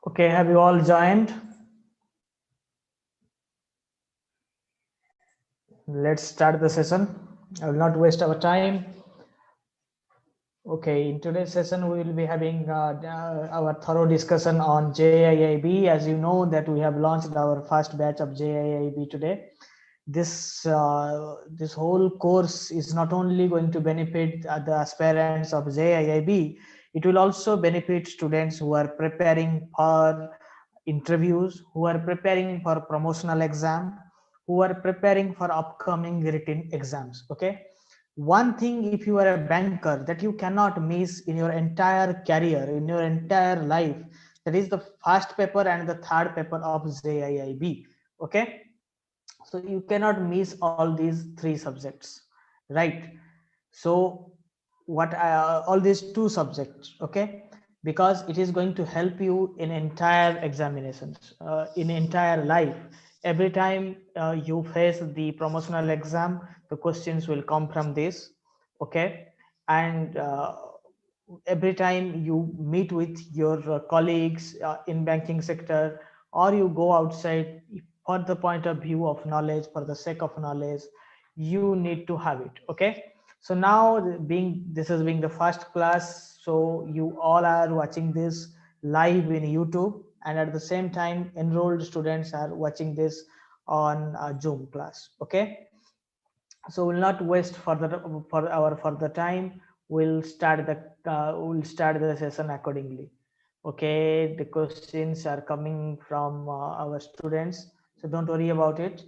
Okay, have you all joined? Let's start the session. I will not waste our time. Okay, in today's session, we will be having our thorough discussion on JAIIB. As you know that we have launched our first batch of JAIIB today. This whole course is not only going to benefit the aspirants of JAIIB, it will also benefit students who are preparing for interviews, who are preparing for promotional exam, who are preparing for upcoming written exams. Okay, one thing, if you are a banker, that you cannot miss in your entire career, in your entire life, that is the first paper and the third paper of JIIB. Okay, so you cannot miss all these three subjects, right? So all these two subjects, okay, because it is going to help you in entire examinations, in entire life. Every time you face the promotional exam, the questions will come from this. Okay, and every time you meet with your colleagues in banking sector, or you go outside for the point of view of knowledge, for the sake of knowledge, you need to have it. Okay, so now this is being the first class, so you all are watching this live in YouTube, and at the same time enrolled students are watching this on Zoom class. Okay, so we'll not waste further time. We'll start the session accordingly. Okay, the questions are coming from our students, so don't worry about it.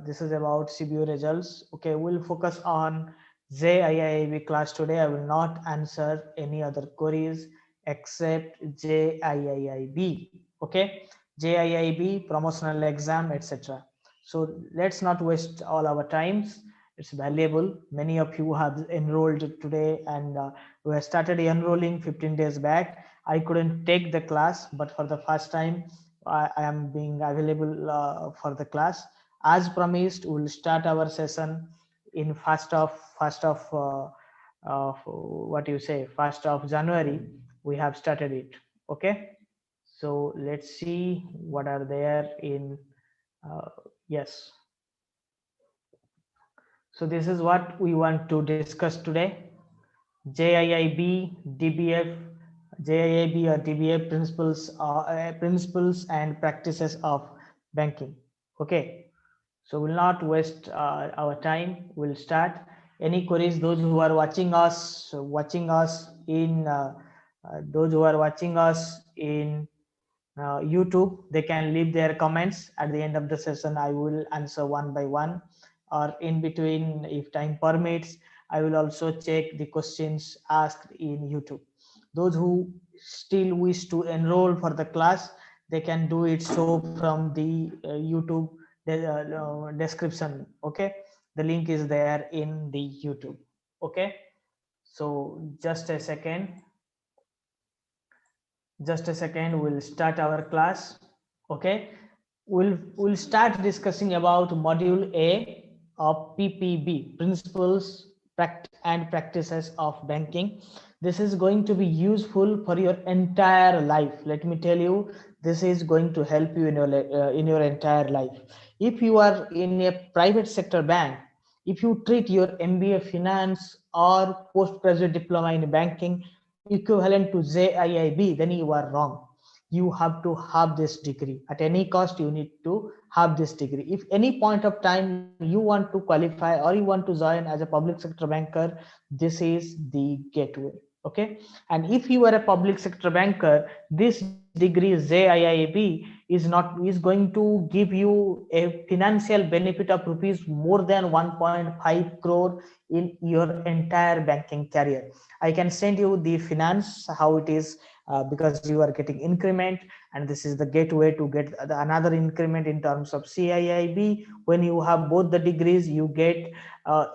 This is about CBU results. Okay, we'll focus on JIIB class today. I will not answer any other queries except JIIB. Okay, JIIB, promotional exam, etc. So let's not waste all our times. It's valuable. Many of you have enrolled today, and we have started enrolling 15 days back. I couldn't take the class, but for the first time, I am being available for the class. As promised, we'll start our session in first of what you say, 1st of January. We have started it. Okay, so let's see what are there in. Yes. So this is what we want to discuss today. JIIB, DBF, JIIB or DBF principles and practices of banking. Okay, so we'll not waste our time. We'll start. Any queries? Those who are watching us in YouTube, they can leave their comments. At the end of the session, I will answer one by one, or in between, if time permits, I will also check the questions asked in YouTube. Those who still wish to enroll for the class, they can do it so from the YouTube description. Okay, the link is there in the YouTube. Okay, so just a second, we'll start our class. Okay, we'll start discussing about module A of PPB, principles and practices of banking. This is going to be useful for your entire life. Let me tell you, this is going to help you in your entire life. If you are in a private sector bank, if you treat your MBA finance or postgraduate diploma in banking equivalent to JIIB, then you are wrong. You have to have this degree. At any cost, you need to have this degree. If any point of time you want to qualify or you want to join as a public sector banker, this is the gateway. Okay, and if you are a public sector banker, this degree JIIB is going to give you a financial benefit of rupees more than 1.5 crore in your entire banking career. I can send you the finance, how it is, because you are getting increment, and this is the gateway to get another increment in terms of CIIB. When you have both the degrees, you get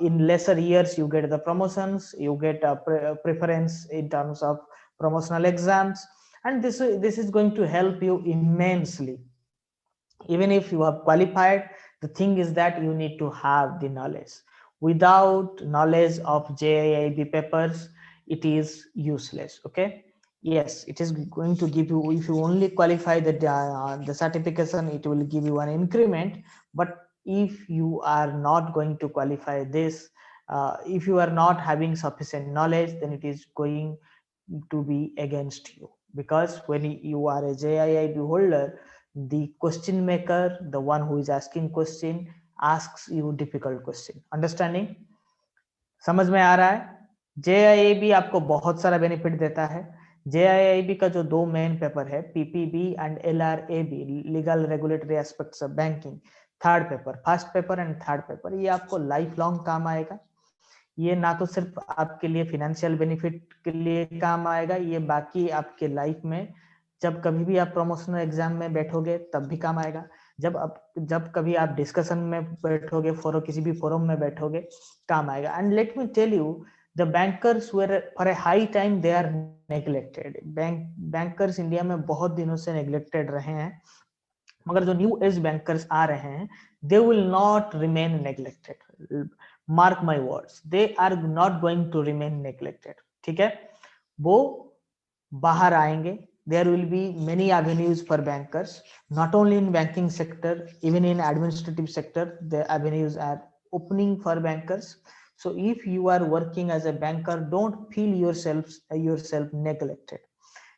in lesser years, you get the promotions, you get a preference in terms of promotional exams, and this is going to help you immensely. Even if you have qualified, the thing is that you need to have the knowledge. Without knowledge of JIIB papers, it is useless. Okay, Yes, it is going to give you, if you only qualify the certification, it will give you an increment. But if you are not going to qualify this, if you are not having sufficient knowledge, then it is going to be against you, because when you are a JIIB holder, the question maker, the one who is asking question, asks you difficult question. Understanding? समझ में आ रहा है? JIIB आपको बहुत सारा benefit देता है. JIIB का जो दो मेन पेपर है, PPB and LRAB, legal regulatory aspects of banking, third paper, first paper and third paper, ये आपको लाइफ लॉन्ग काम आएगा. ये ना तो सिर्फ आपके लिए फिनेंशियल बेनिफिट के लिए काम आएगा, ये बाकी आपके लाइफ में जब कभी भी आप प्रमोशनल एग्जाम में बैठोगे तब भी काम आएगा. जब कभी आप डिस्कशन में बैठोगे, किसी भी फोरम में बैठोगे, काम आएगा. And let me tell you, the bankers were for a high time they are neglected. Bankers India में बहुत दिनों से नेग्लेक्टेड रहे हैं, मगर जो न्यू एज बैंकर्स आ रहे हैं, they will not remain neglected. Mark my words, they are not going to remain neglected. ठीक है, वो बाहर आएंगे. There will be many avenues for bankers, not only in banking sector, even in administrative sector, the avenues are opening for bankers. So if you are working as a banker, don't feel yourself neglected.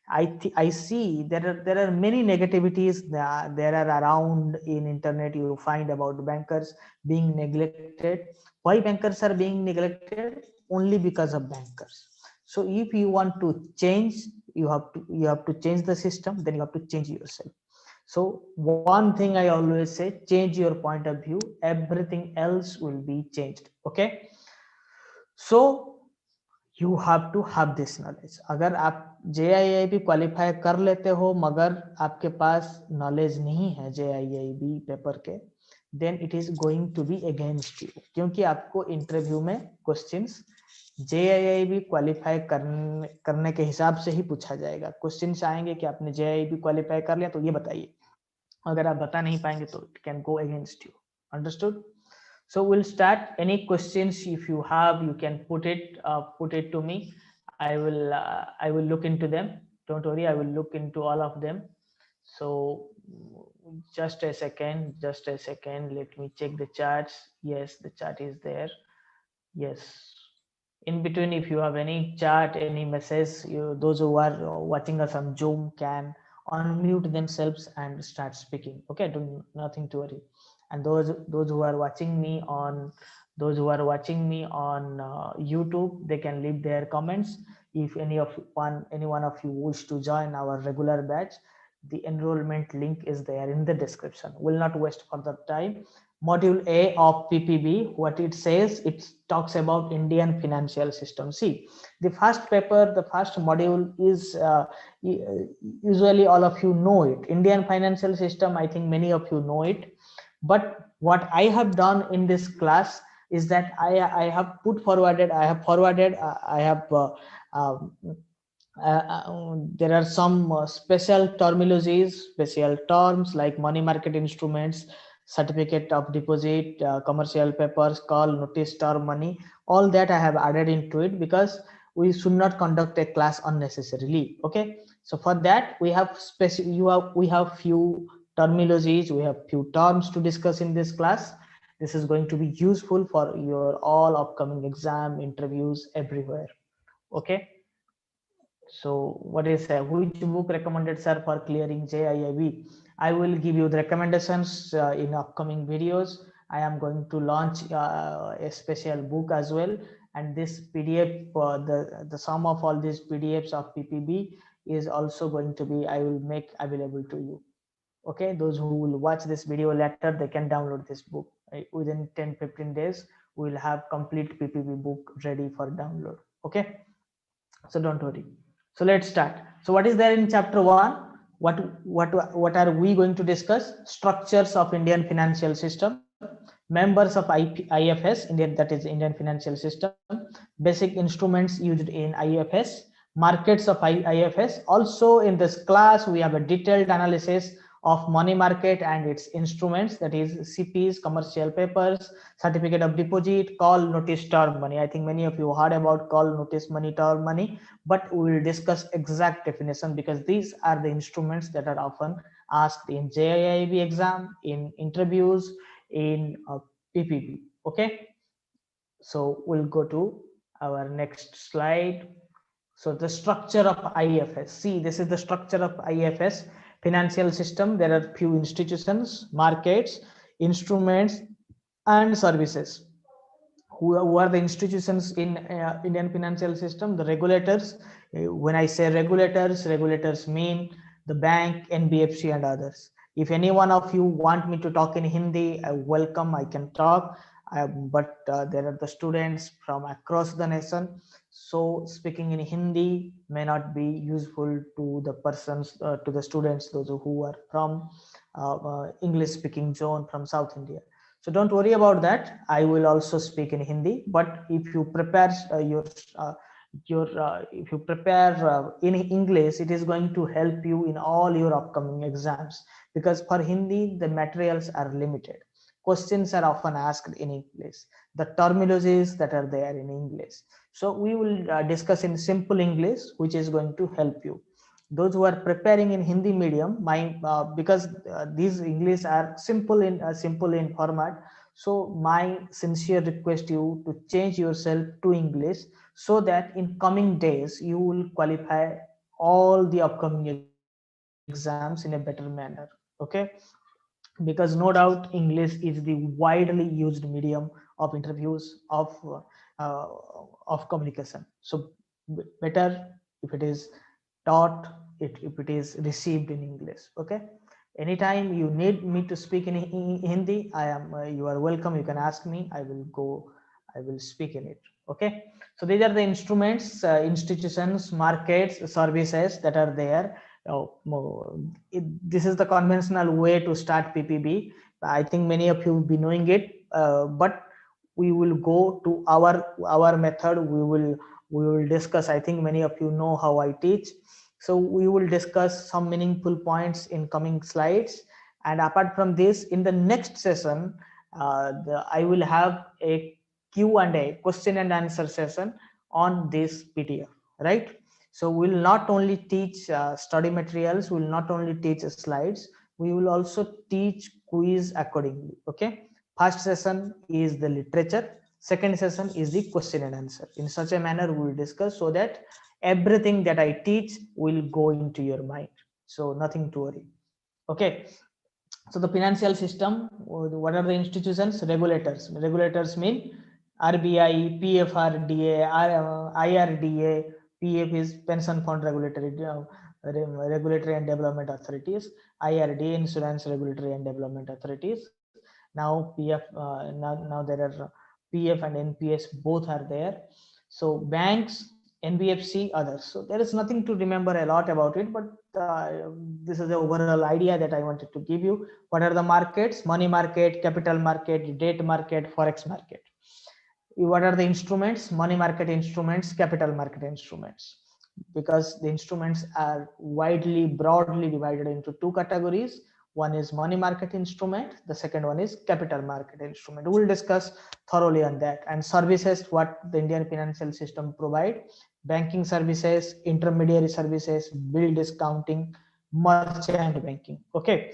I see there are many negativities there are around in internet. You find about bankers being neglected. Why bankers are being neglected? Only because of bankers. So if you want to change, you have to change the system, then you have to change yourself. So one thing I always say, change your point of view, everything else will be changed. Okay, so you have to have this knowledge. अगर आप JIIB qualify कर लेते हो मगर आपके पास knowledge नहीं है JIIB paper के, then it is going to be against you, क्योंकि आपको इंटरव्यू में क्वेश्चंस JIIB क्वालिफाई करने के हिसाब से ही पूछा जाएगा. क्वेश्चंस आएंगे कि आपने JIIB क्वालिफाई कर लिया तो ये बताइए. अगर आप बता नहीं पाएंगे तो it can go against you. Understood? So we'll start. Any questions if you have, you can put it to me. I will look into them. Don't worry, I will look into all of them. So just a second, let me check the charts. Yes, the chart is there. Yes, in between, if you have any chart, any message, those who are watching us on Zoom can unmute themselves and start speaking. Okay, do nothing to worry. And those who are watching me on YouTube, they can leave their comments. If any one of you wish to join our regular batch, the enrollment link is there in the description. Will not waste further time. Module A of PPB, what it says, it talks about Indian financial system. See, the first paper, the first module is usually all of you know it. Indian financial system, I think many of you know it. But what I have done in this class is that I have forwarded there are some special terminologies, special terms like money market instruments, certificate of deposit, commercial papers, call, notice, term money. All that I have added into it because we should not conduct a class unnecessarily. Okay, so for that we have few terminologies, we have few terms to discuss in this class. This is going to be useful for your all upcoming exam, interviews, everywhere. Okay, so what is which book recommended, sir, for clearing JIIB? I will give you the recommendations in upcoming videos. I am going to launch a special book as well, and this PDF, the sum of all these PDFs of PPB is also going to be, I will make available to you. Okay, those who will watch this video later, they can download this book. Within 10-15 days, we will have complete PPB book ready for download. Okay, so don't worry. So let's start. So what is there in chapter 1? What are we going to discuss? Structures of Indian financial system, members of IFS, that is Indian financial system, basic instruments used in IFS, markets of IFS. Also in this class, we have a detailed analysis of money market and its instruments, that is CPs, commercial papers, certificate of deposit, call, notice, term money. I think many of you heard about call, notice, money, term money, but we will discuss exact definition because these are the instruments that are often asked in JAIIB exam, in interviews, in PPB. Okay, so we'll go to our next slide. So the structure of IFS. See, this is the structure of IFS financial system. There are few institutions, markets, instruments, and services. Who are the institutions in Indian financial system? The regulators. When I say regulators, regulators mean the bank, NBFC, and others. If any one of you want me to talk in Hindi, I welcome, I can talk. But there are the students from across the nation, so speaking in Hindi may not be useful to the persons, to the students, those who are from English speaking zone from South India. So don't worry about that. I will also speak in Hindi, but if you prepare if you prepare in English, it is going to help you in all your upcoming exams, because for Hindi the materials are limited. Questions are often asked in English. The terminologies that are there in English. So we will discuss in simple English, which is going to help you. Those who are preparing in Hindi medium, because these English are simple in format. So my sincere request you to change yourself to English, so that in coming days you will qualify all the upcoming exams in a better manner. Okay, because no doubt English is the widely used medium of interviews, uh, of communication. So better if it is taught, if it is received in English. Okay, anytime you need me to speak in Hindi, I am you are welcome. You can ask me. I will speak in it. Okay, so these are the instruments, institutions, markets, services that are there. This is the conventional way to start PPB. I think many of you will be knowing it, but we will go to our method. We will discuss. I think many of you know how I teach, so we will discuss some meaningful points in coming slides. And apart from this, in the next session, I will have a Q&A, question and answer session on this PDF, right? So we'll not only teach study materials, we'll not only teach slides, we will also teach quiz accordingly. Okay, first session is the literature, second session is the question and answer. In such a manner we will discuss, so that everything that I teach will go into your mind, so nothing to worry. Okay, so the financial system, what are the institutions? Regulators mean RBI, PFRDA, IRDA. PF is pension fund regulatory and development authorities. IRDA, insurance regulatory and development authorities. Now PF, now there are PF and NPS, both are there. So banks, NBFC, others. So there is nothing to remember a lot about it, but this is the overall idea that I wanted to give you. What are the markets? Money market, capital market, debt market, forex market. What are the instruments? Money market instruments, capital market instruments. Because the instruments are broadly divided into two categories. One is money market instrument, the second one is capital market instrument. We will discuss thoroughly on that. And services, what the Indian financial system provide: banking services, intermediary services, bill discounting, merchant banking. Okay,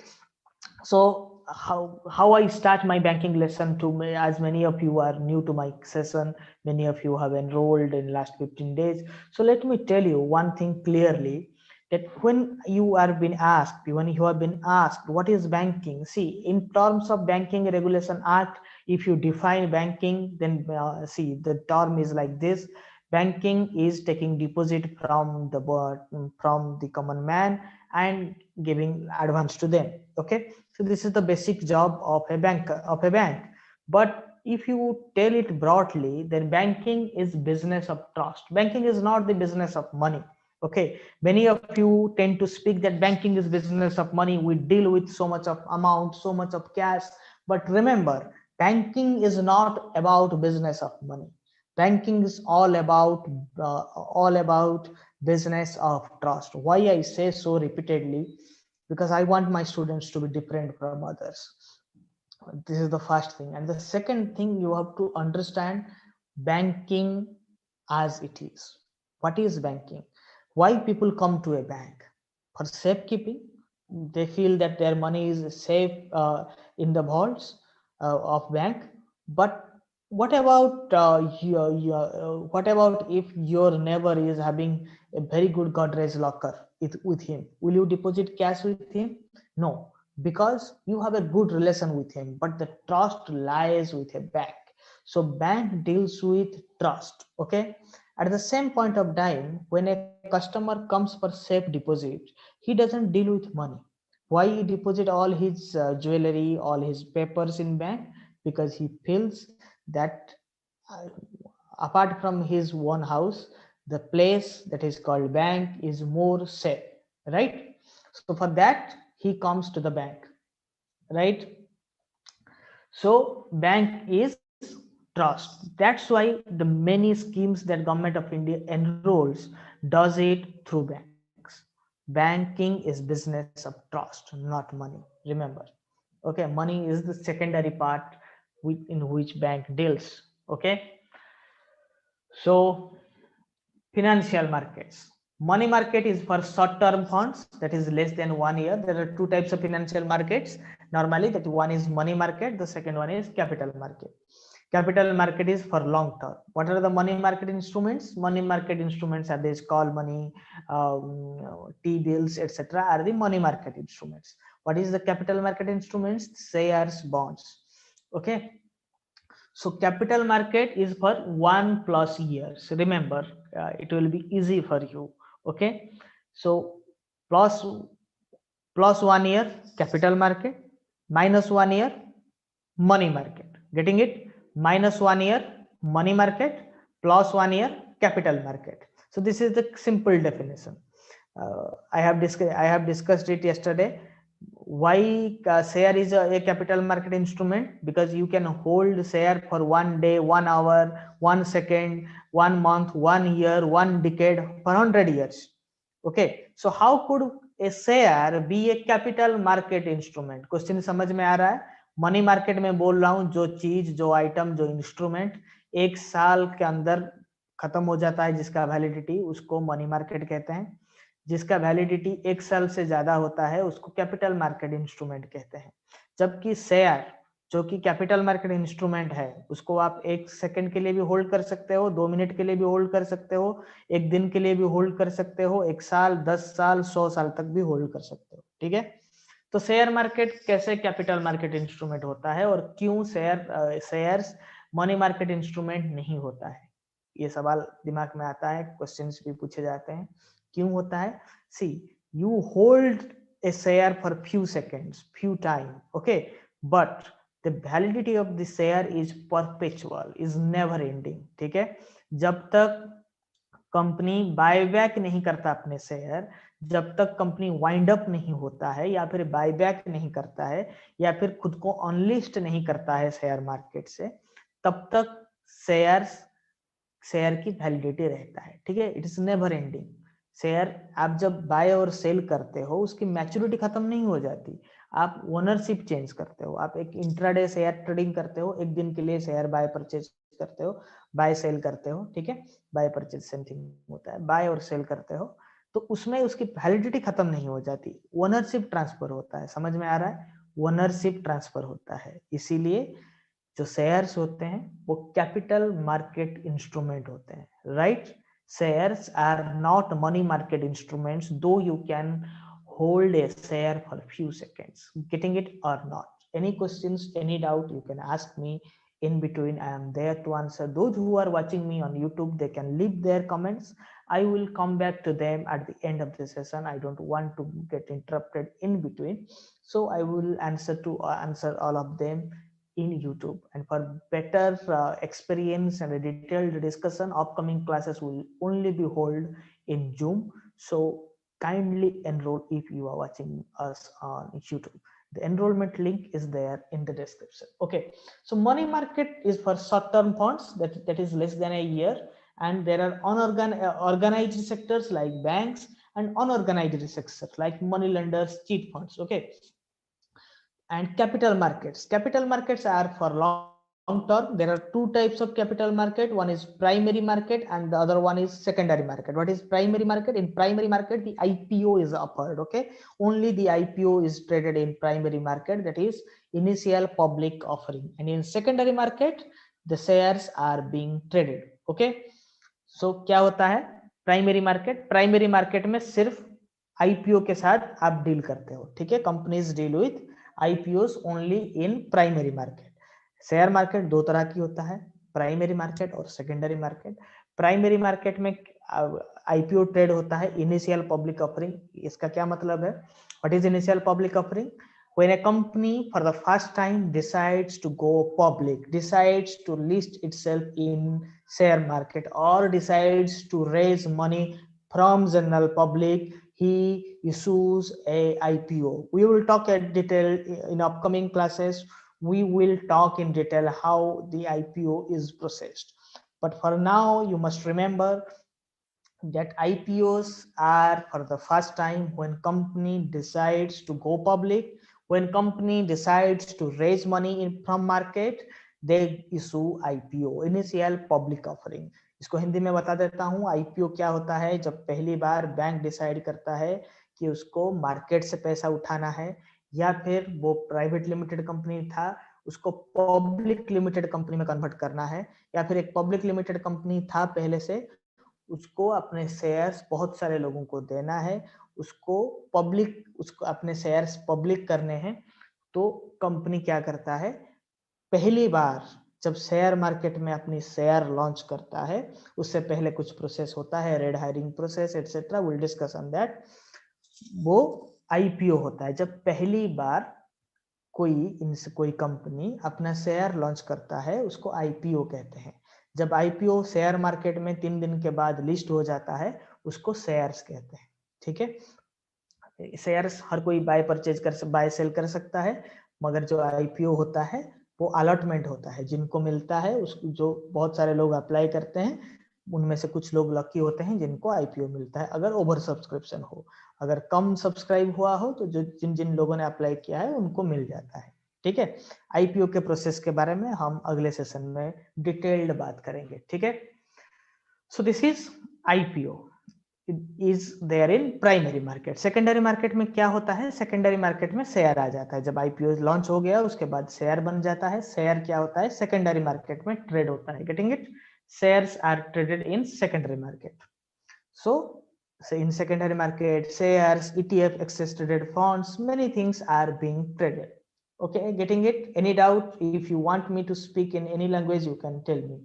so how I start my banking lesson, to me, as many of you are new to my session, many of you have enrolled in last 15 days. So let me tell you one thing clearly, that when you have been asked what is banking, see, in terms of Banking Regulation Act, if you define banking, then see, the term is like this: banking is taking deposit from the common man and giving advance to them. Okay, so this is the basic job of a bank. But if you tell it broadly, then banking is business of trust. Banking is not the business of money. Okay, many of you tend to speak that banking is business of money. We deal with so much of amount, so much of cash. But remember, banking is not about business of money. Banking is all about business of trust. Why I say so repeatedly? because I want my students to be different from others. This is the first thing. And the second thing, you have to understand banking as it is. What is banking? Why people come to a bank? For safekeeping. They feel that their money is safe in the vaults of bank. But what about what about if your neighbor is having a very good Godrej locker with him? Will you deposit cash with him? No, because you have a good relation with him, but the trust lies with a bank. So bank deals with trust. Okay, at the same point of time, when a customer comes for safe deposit, he doesn't deal with money. Why he deposit all his jewelry, all his papers in bank? Because he feels that uh, apart from his own house, the place that is called bank is more safe, right? So for that he comes to the bank, right? So bank is trust. That's why the many schemes that government of India enrolls does it through banks. Banking is business of trust, not money. Remember, okay, money is the secondary part in which bank deals. Okay, so financial markets. Money market is for short-term funds, that is less than 1 year. There are two types of financial markets. Normally, that one is money market. The second one is capital market. Capital market is for long term. What are the money market instruments? Money market instruments are these call money, T-bills, etc. are the money market instruments. What is the capital market instruments? Shares, bonds. Okay. So capital market is for 1+ years. Remember, it will be easy for you. Okay. So plus 1 year capital market, minus 1 year money market. Getting it? Minus 1 year money market, plus 1 year capital market. So this is the simple definition. I have discussed it yesterday. Why share is a capital market instrument? Because you can hold share for 1 day, 1 hour, 1 second, 1 month, 1 year, 1 decade, for 100 years. Okay, so how could a share be a capital market instrument? Question समझ में आ रहा है? Money market में बोल रहा हूं, जो चीज, जो आइटम, जो इंस्ट्रूमेंट 1 साल के अंदर खत्म हो जाता है, जिसका वैलिडिटी, उसको मनी मार्केट कहते हैं. जिसका वैलिडिटी 1 साल से ज्यादा होता है, उसको कैपिटल मार्केट इंस्ट्रूमेंट कहते हैं. जबकि शेयर, जो कि कैपिटल मार्केट इंस्ट्रूमेंट है, उसको आप 1 सेकंड के लिए भी होल्ड कर सकते हो, 2 मिनट के लिए भी होल्ड कर सकते हो, 1 दिन के लिए भी होल्ड कर सकते हो, 1 साल, 10 साल, 100 साल तक भी होल्ड कर सकते हो. ठीक है. तो शेयर मार्केट कैसे कैपिटल मार्केट इंस्ट्रूमेंट होता है, और क्यों शेयर्स मनी मार्केट इंस्ट्रूमेंट नहीं होता है? ये सवाल दिमाग में आता है, क्वेश्चंस भी पूछे जाते हैं. क्यों होता है? See, you hold a share for few seconds, few time, okay, but the validity of the share is perpetual, is never ending. ठीक है. जब तक कंपनी बायबैक नहीं करता अपने शेयर, जब तक कंपनी वाइंड अप नहीं होता है, या फिर बायबैक नहीं करता है, या फिर खुद को अनलिस्ट नहीं करता है शेयर मार्केट से, तब तक शेयर की वैलिडिटी रहता है. ठीक है. It is never ending. Share आप जब बाय और सेल करते हो, उसकी मैच्योरिटी खत्म नहीं हो जाती. आप ओनरशिप चेंज करते हो. आप एक इंट्राडे शेयर ट्रेडिंग करते हो, एक दिन के लिए शेयर बाय परचेज करते हो, बाय सेल करते हो. ठीक है. बाय परचेज सेम थिंग होता है. बाय और सेल करते हो, तो उसमें उसकी वैलिडिटी खत्म नहीं हो जाती. ओनरशिप ट्रांसफर होता है. समझ में आ रहा है? ओनरशिप ट्रांसफर होता है. इसीलिए जो शेयर्स होते हैं वो कैपिटल मार्केट इंस्ट्रूमेंट होते हैं. Right. Shares are not money market instruments, though you can hold a share for a few seconds. Getting it or not? Any questions, any doubt, you can ask me in between. I am there to answer. Those who are watching me on YouTube, they can leave their comments. I will come back to them at the end of the session. I don't want to get interrupted in between, so I will answer all of them in YouTube. And for better experience and a detailed discussion, upcoming classes will only be held in Zoom. So kindly enroll if you are watching us on YouTube. The enrollment link is there in the description. Okay. So money market is for short-term funds that is less than a year, and there are organized sectors like banks, and unorganized sector like money lenders, cheat funds. Okay, and capital markets are for long term. There are two types of capital market. One is primary market and the other one is secondary market. What is primary market? In primary market, the IPO is offered. Okay, only the IPO is traded in primary market, that is initial public offering. And in secondary market, the shares are being traded. Okay, so क्या होता है primary market में सिर्फ IPO के साथ आप deal करते हो. ठीक है, companies deal with IPOs only in primary market. Share market दो तरह की होता है, प्राइमरी मार्केट और सेकेंडरी मार्केट. प्राइमरी मार्केट में IPO ट्रेड होता है इनिशियल पब्लिक ऑफरिंग. इसका क्या मतलब है? What is initial public offering? When a company for the first time decides to go public, decides to list itself in share market, or decides to raise money from general public, he issues a IPO. We will talk in detail in upcoming classes. We will talk in detail how the IPO is processed. But for now, you must remember that IPOs are for the first time when company decides to go public. When company decides to raise money from market, they issue IPO, initial public offering. इसको हिंदी में बता देता हूँ. IPO क्या होता है? जब पहली बार बैंक डिसाइड करता है कि उसको मार्केट से पैसा उठाना है, या फिर वो प्राइवेट लिमिटेड कंपनी था उसको पब्लिक लिमिटेड कंपनी में कन्वर्ट करना है, या फिर एक पब्लिक लिमिटेड कंपनी था पहले से, उसको अपने शेयर्स बहुत सारे लोगों को देना है, उसको अपने शेयर्स पब्लिक करने हैं. तो कंपनी क्या करता है? पहली बार जब शेयर मार्केट में अपनी शेयर लॉन्च करता है, उससे पहले कुछ प्रोसेस होता है, red hiring process etcetera, will discuss on that. वो आईपीओ होता है जब पहली बार कोई कंपनी अपना शेयर लॉन्च करता है, उसको आईपीओ कहते हैं. जब आईपीओ शेयर मार्केट में 3 दिन के बाद लिस्ट हो जाता है, उसको शेयर्स कहते हैं. ठीक है, शेयर्स हर कोई बाय सेल कर सकता है, मगर जो आईपीओ होता है वो अलॉटमेंट होता है, जिनको मिलता है उसको. जो बहुत सारे लोग अप्लाई करते हैं, उनमें से कुछ लोग लकी होते हैं जिनको आईपीओ मिलता है, अगर ओवर सब्सक्रिप्शन हो. अगर कम सब्सक्राइब हुआ हो तो जो जिन लोगों ने अप्लाई किया है उनको मिल जाता है. ठीक है, आईपीओ के प्रोसेस के बारे में हम अगले सेशन में डिटेल्ड बात करेंगे. ठीक है, so this is IPO is there in primary market. Secondary market में क्या होता है? सेकेंडरी मार्केट में शेयर आ जाता है. जब आईपीओ लॉन्च हो गया उसके बाद शेयर बन जाता है. शेयर क्या होता है? सेकेंडरी मार्केट में ट्रेड होता है. Getting it? Shares are traded in secondary market. So in secondary market, shares, ETF, excess traded funds, many things are being traded. Okay, getting it? Any doubt? If you want me to speak in any language, you can tell me.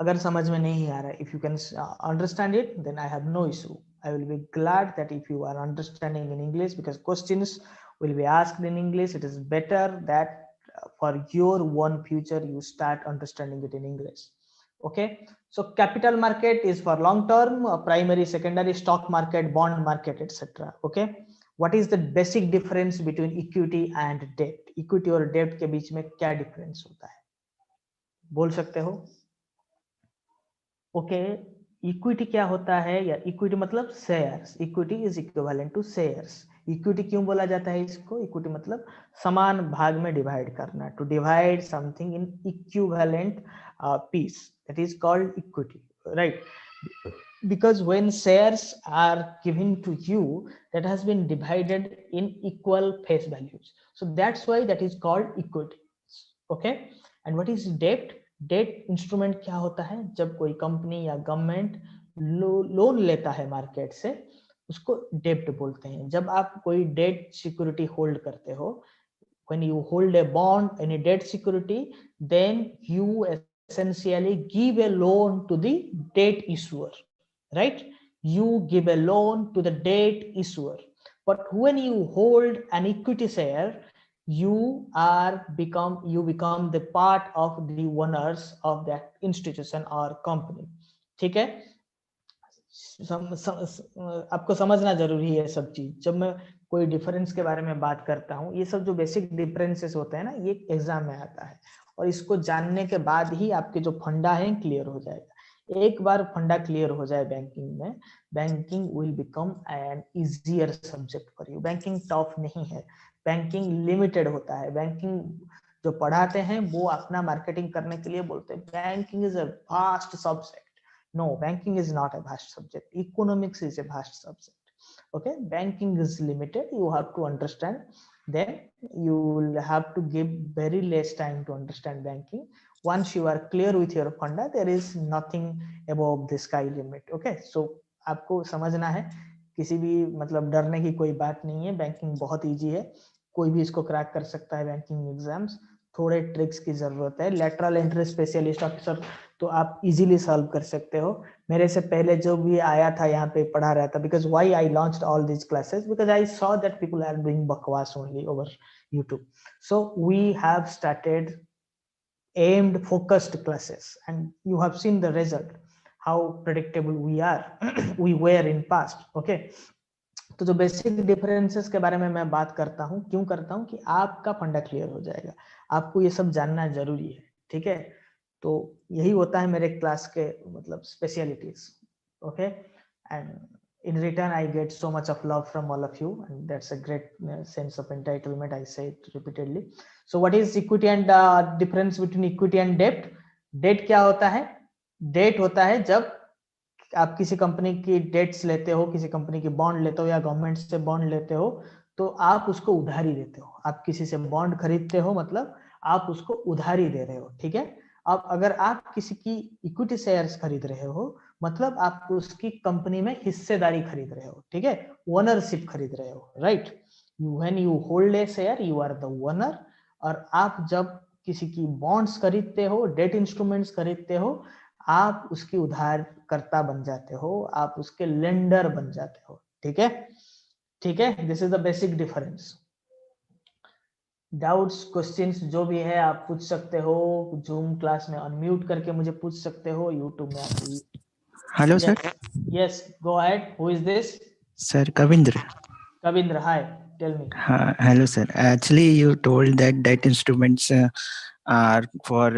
अगर समझ में नहीं आ रहा है, if you can understand it, then I have no issue. I will be glad that if you are understanding in English, because questions will be asked in English. It is better that for your one future you start understanding it in English. Okay, so capital market is for long term, primary, secondary, stock market, bond market, etc. Okay, what is the basic difference between equity and debt? Equity और debt के बीच में क्या difference होता है? बोल सकते हो? Okay, equity क्या होता है? या equity मतलब shares. Equity is equivalent to shares. Equity क्यों बोला जाता है इसको? Equity मतलब समान भाग में डिवाइड करना. To divide something in equivalent piece, that is called equity, right? Because when shares are given to you, that has been divided in equal face values, so that's why that is called equity. Okay, and what is debt? Debt instrument क्या होता है? जब कोई company या government loan लेता है market से, उसको डेब्ट बोलते हैं. जब आप कोई डेट सिक्योरिटी होल्ड करते हो, when you hold a bond, any debt security, then you essentially give a loan to the debt issuer, right? You give a loan to the debt issuer. But when you hold an equity share, you become the part of the owners of that institution or company. ठीक है, आपको समझना जरूरी है सब चीज. जब मैं कोई डिफरेंस के बारे में बात करता हूँ, ये सब जो बेसिक डिफरेंसेस होते हैं ना, ये एग्जाम में आता है, और इसको जानने के बाद ही आपके जो फंडा है क्लियर हो जाएगा. एक बार फंडा क्लियर हो जाए बैंकिंग में, banking will become an easier subject for you. Banking tough नहीं है, बैंकिंग लिमिटेड होता है। बैंकिंग जो पढ़ाते हैं वो अपना मार्केटिंग करने के लिए बोलते हैं banking is a vast subject. No, banking is not a vast subject. Economics is a vast subject. Okay, banking is limited. You have to understand. Then you will have to give very less time to understand banking. Once you are clear with your funda, there is nothing above the sky limit. Okay, so आपको समझना है, किसी भी मतलब डरने की कोई बात नहीं है। बैंकिंग बहुत इजी है, कोई भी इसको क्रैक कर सकता है बैंकिंग एग्जाम्स। थोड़े ट्रिक्स की जरूरत है। लेटरल एंट्री स्पेशलिस्ट ऑफिसर तो आप इजीली सॉल्व कर सकते हो। मेरे से पहले जो भी आया था यहाँ पे पढ़ा रहा था, because why I launched all these classes, because I saw that people are doing बकवास only over YouTube. So we have started aimed focused classes and you have seen the result, how predictable we are we were in past. Okay, तो जो basic differences के बारे में मैं बात करता हूँ, क्यों करता हूँ कि आपका फंडा क्लियर हो जाएगा, आपको ये सब जानना जरूरी है। ठीक है, तो यही होता है मेरे क्लास के मतलब specialities. Okay, and in return I get so much of love from all of you and that's a great sense of entitlement, I say it repeatedly. So what is equity and difference between equity and debt? Debt क्या होता है? Debt होता है जब आप किसी company की dates लेते हो, किसी कंपनी की बॉन्ड लेते हो या गवर्नमेंट से बॉन्ड लेते हो, तो आप उसको उधारी देते हो। आप किसी से बॉन्ड खरीदते हो मतलब आप उसको उधारी दे रहे हो। ठीक है, अब अगर आप किसी की इक्विटी शेयर्स खरीद रहे हो मतलब आप उसकी कंपनी में हिस्सेदारी खरीद रहे हो। ठीक है, ओनरशिप खरीद रहे हो, right. When you hold a share you are the owner. और आप जब किसी की बॉन्ड्स खरीदते हो, डेट इंस्ट्रूमेंट्स खरीदते हो, आप उसकी उधारकर्ता बन जाते हो, आप उसके लेंडर बन जाते हो। ठीक है, ठीक है, this is the basic difference. Doubts questions जो भी है आप पूछ सकते हो, जूम क्लास में अनम्यूट करके मुझे पूछ सकते हो, यूट्यूब में आप। Hello sir. Yes, go ahead. Who is this? Sir Kavindra. Kavindra, hi, tell me. हाँ, hello sir. Actually, you told that debt instruments are for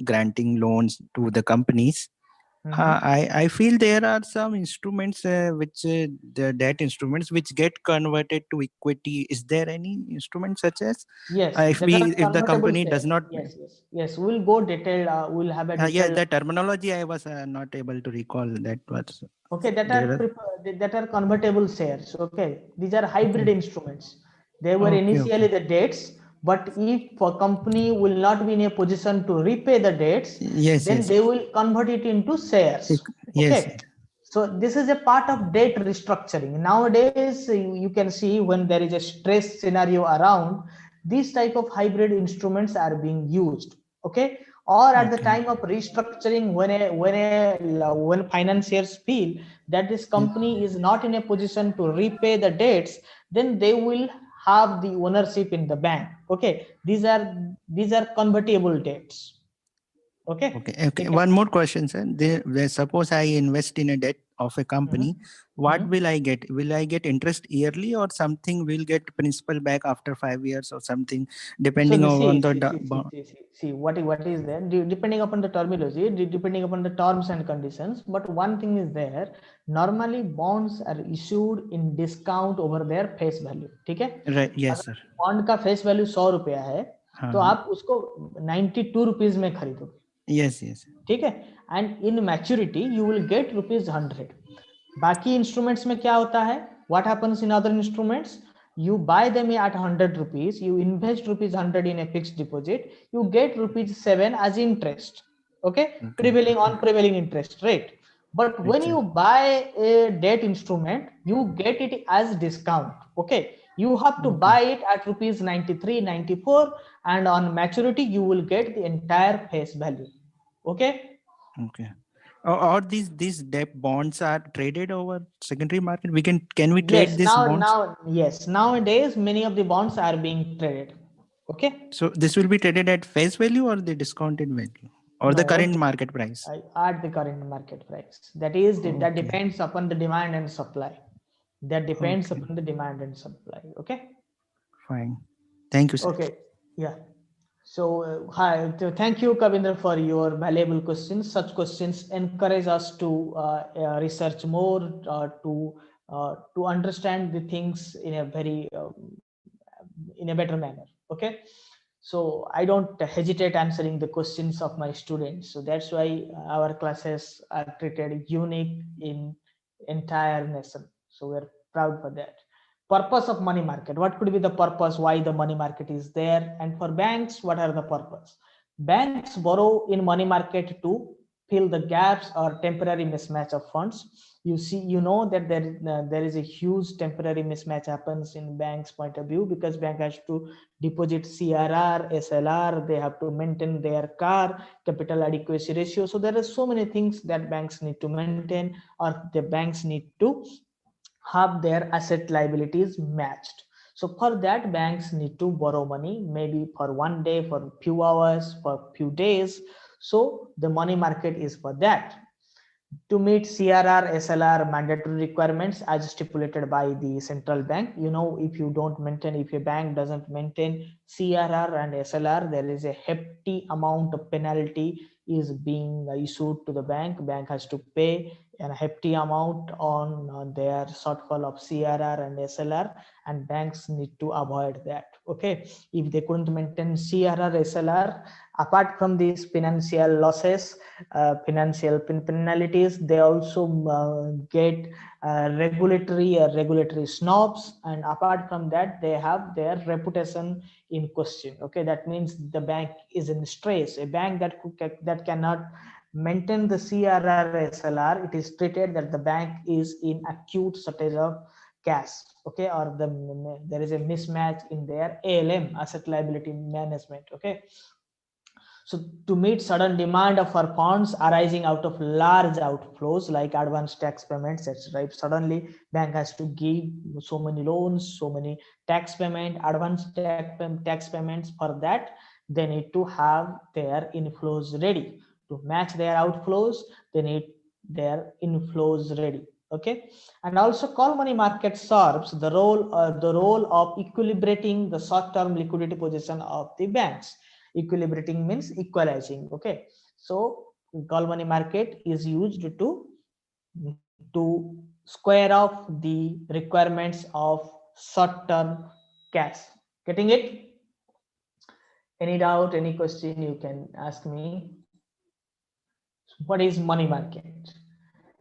granting loans to the companies. I feel there are some instruments which the debt instruments which get converted to equity. Is there any instrument such as yes, if the company does not? Yes, we'll go detailed. We'll have a detailed. Yeah, the terminology I was not able to recall that was. Okay, that are convertible shares. Okay, these are hybrid instruments. They were initially the debts, but if a company will not be in a position to repay the debts, then they will convert it into shares. Okay, so this is a part of debt restructuring. Nowadays you can see when there is a stress scenario around, these type of hybrid instruments are being used. Okay, or at the time of restructuring, when financiers feel that this company is not in a position to repay the debts, then they will have the ownership in the bank. Okay, these are convertible debts. Okay. One more question, sir. Suppose I invest in a debt of a company, what will I get? Will I get interest yearly or something will get principal back after 5 years or something, depending on the see what is there, depending upon the terminology, depending upon the terms and conditions. But one thing is there, normally bonds are issued in discount over their face value. ठीक है, right? Yes sir. Bond का face value 100 रुपया है, तो आप उसको 92 rupees में खरीदोगे। yes ठीक है, and in maturity you will get ₹100। बाकी इंस्ट्रूमेंट्स में क्या होता है, what happens in other instruments, you buy them at 100 rupees, you invest ₹100 in a fixed deposit, you get ₹7 as interest. Okay, prevailing interest rate. But when you buy a debt instrument, you get it as discount. Okay, you have to buy it at ₹93, 94, and on maturity you will get the entire face value. Okay. Or these debt bonds are traded over secondary market. Can we trade these bonds? Yes, nowadays many of the bonds are being traded. Okay, so this will be traded at face value or the discounted value or the current market price? At the current market price. That depends upon the demand and supply. Upon the demand and supply. Okay, fine, thank you sir. Okay, yeah, So, hi, thank you, Kavindra, for your valuable questions. Such questions encourage us to research more, to understand the things in a very in a better manner. Okay, so I don't hesitate answering the questions of my students. So that's why our classes are treated unique in entire nation. So we're proud for that. Purpose of money market: what could be the purpose, why the money market is there? And for banks, what are the purpose? Banks borrow in money market to fill the gaps or temporary mismatch of funds. You see, you know that there is a huge temporary mismatch happens in banks point of view, because bank has to deposit CRR, SLR, they have to maintain their car, capital adequacy ratio. So there are so many things that banks need to maintain, or the banks need to have their asset liabilities matched. So for that, banks need to borrow money, maybe for one day, for few hours, for few days. So the money market is for that, to meet CRR, SLR mandatory requirements as stipulated by the central bank. You know, if you don't maintain, if a bank doesn't maintain CRR and SLR, there is a hefty amount of penalty is being issued to the bank. Bank has to pay a hefty amount on their shortfall of CRR and SLR, and banks need to avoid that. Okay, if they couldn't maintain CRR, SLR, apart from these financial losses, financial penalties, they also get regulatory snobs, and apart from that, they have their reputation in question. Okay, that means the bank is in stress. A bank that cannot maintain the CRR, SLR, it is treated that the bank is in acute shortage of cash. Okay, or there is a mismatch in their ALM, asset liability management. Okay, so to meet sudden demand for funds arising out of large outflows like advance tax payments, etc. If suddenly bank has to give so many loans, so many tax payment, advance tax payments, for that they need to have their inflows ready. To match their outflows, they need their inflows ready. Okay, and also call money market serves the role of equilibrating the short-term liquidity position of the banks. Equilibrating means equalizing. Okay, so call money market is used to square off the requirements of short-term cash. Getting it? Any doubt, any question, you can ask me. What is money market?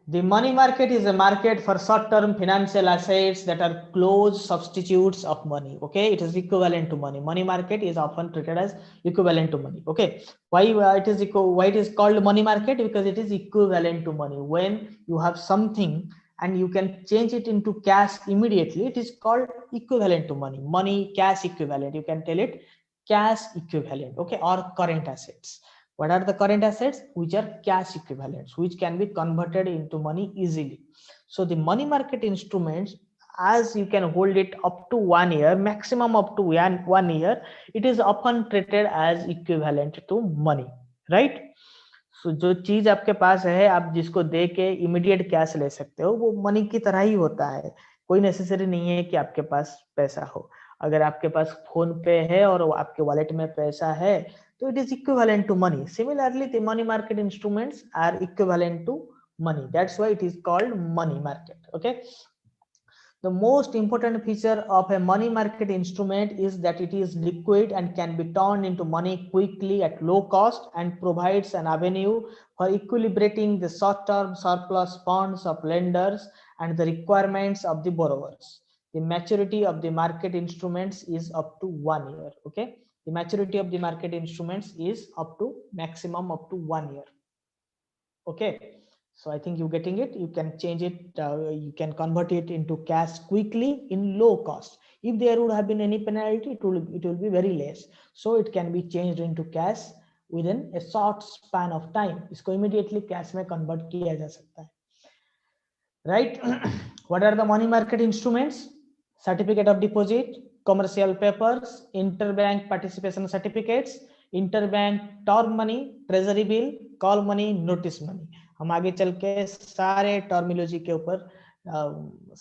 The money market is a market for short-term financial assets that are close substitutes of money. Okay, it is equivalent to money. Money market is often treated as equivalent to money. Okay, why it is called money market? Because it is equivalent to money. When you have something and you can change it into cash immediately, it is called equivalent to money. Money, cash equivalent. You can tell it cash equivalent. Okay, or current assets. What are the current assets? Which are cash equivalents, which can be converted into money easily. So the money market instruments, as you can hold it up to 1 year, maximum up to 1 year, it is often treated as equivalent to money, right? So जो चीज आपके पास है, आप जिसको दे के immediate cash ले सकते हो, वो मनी की तरह ही होता है. कोई नेसेसरी नहीं है कि आपके पास पैसा हो. अगर आपके पास फोन पे है और आपके वॉलेट में पैसा है, so it is equivalent to money. Similarly, the money market instruments are equivalent to money. That's why it is called money market. Okay. The most important feature of a money market instrument is that it is liquid and can be turned into money quickly at low cost, and provides an avenue for equilibrating the short-term surplus funds of lenders and the requirements of the borrowers. The maturity of the market instruments is up to 1 year. Okay. The maturity of the market instruments is up to maximum up to 1 year. Okay, so I think you're getting it. You can change it, you can convert it into cash quickly in low cost. If there would have been any penalty, it will be very less. So it can be changed into cash within a short span of time. इसको immediately cash में convert किया जा सकता है. Right? What are the money market instruments? Certificate of deposit, commercial papers, interbank participation certificates, interbank term money, treasury bill, call money, notice money. हम आगे चल के सारे टर्मिनोलॉजी के ऊपर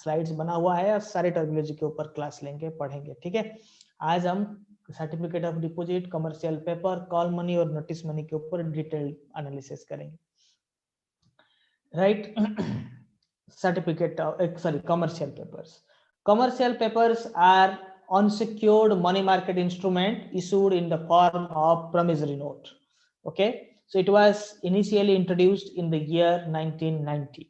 स्लाइड्स बना हुआ है, और सारे टर्मिनोलॉजी के ऊपर क्लास लेंगे, पढ़ेंगे. ठीक है, आज हम certificate of deposit, commercial paper, call money और नोटिस मनी के ऊपर डिटेल एनालिसिस करेंगे, right. Certificate sorry commercial papers. Commercial papers are unsecured money market instrument issued in the form of promissory note. Okay, so it was initially introduced in the year 1990.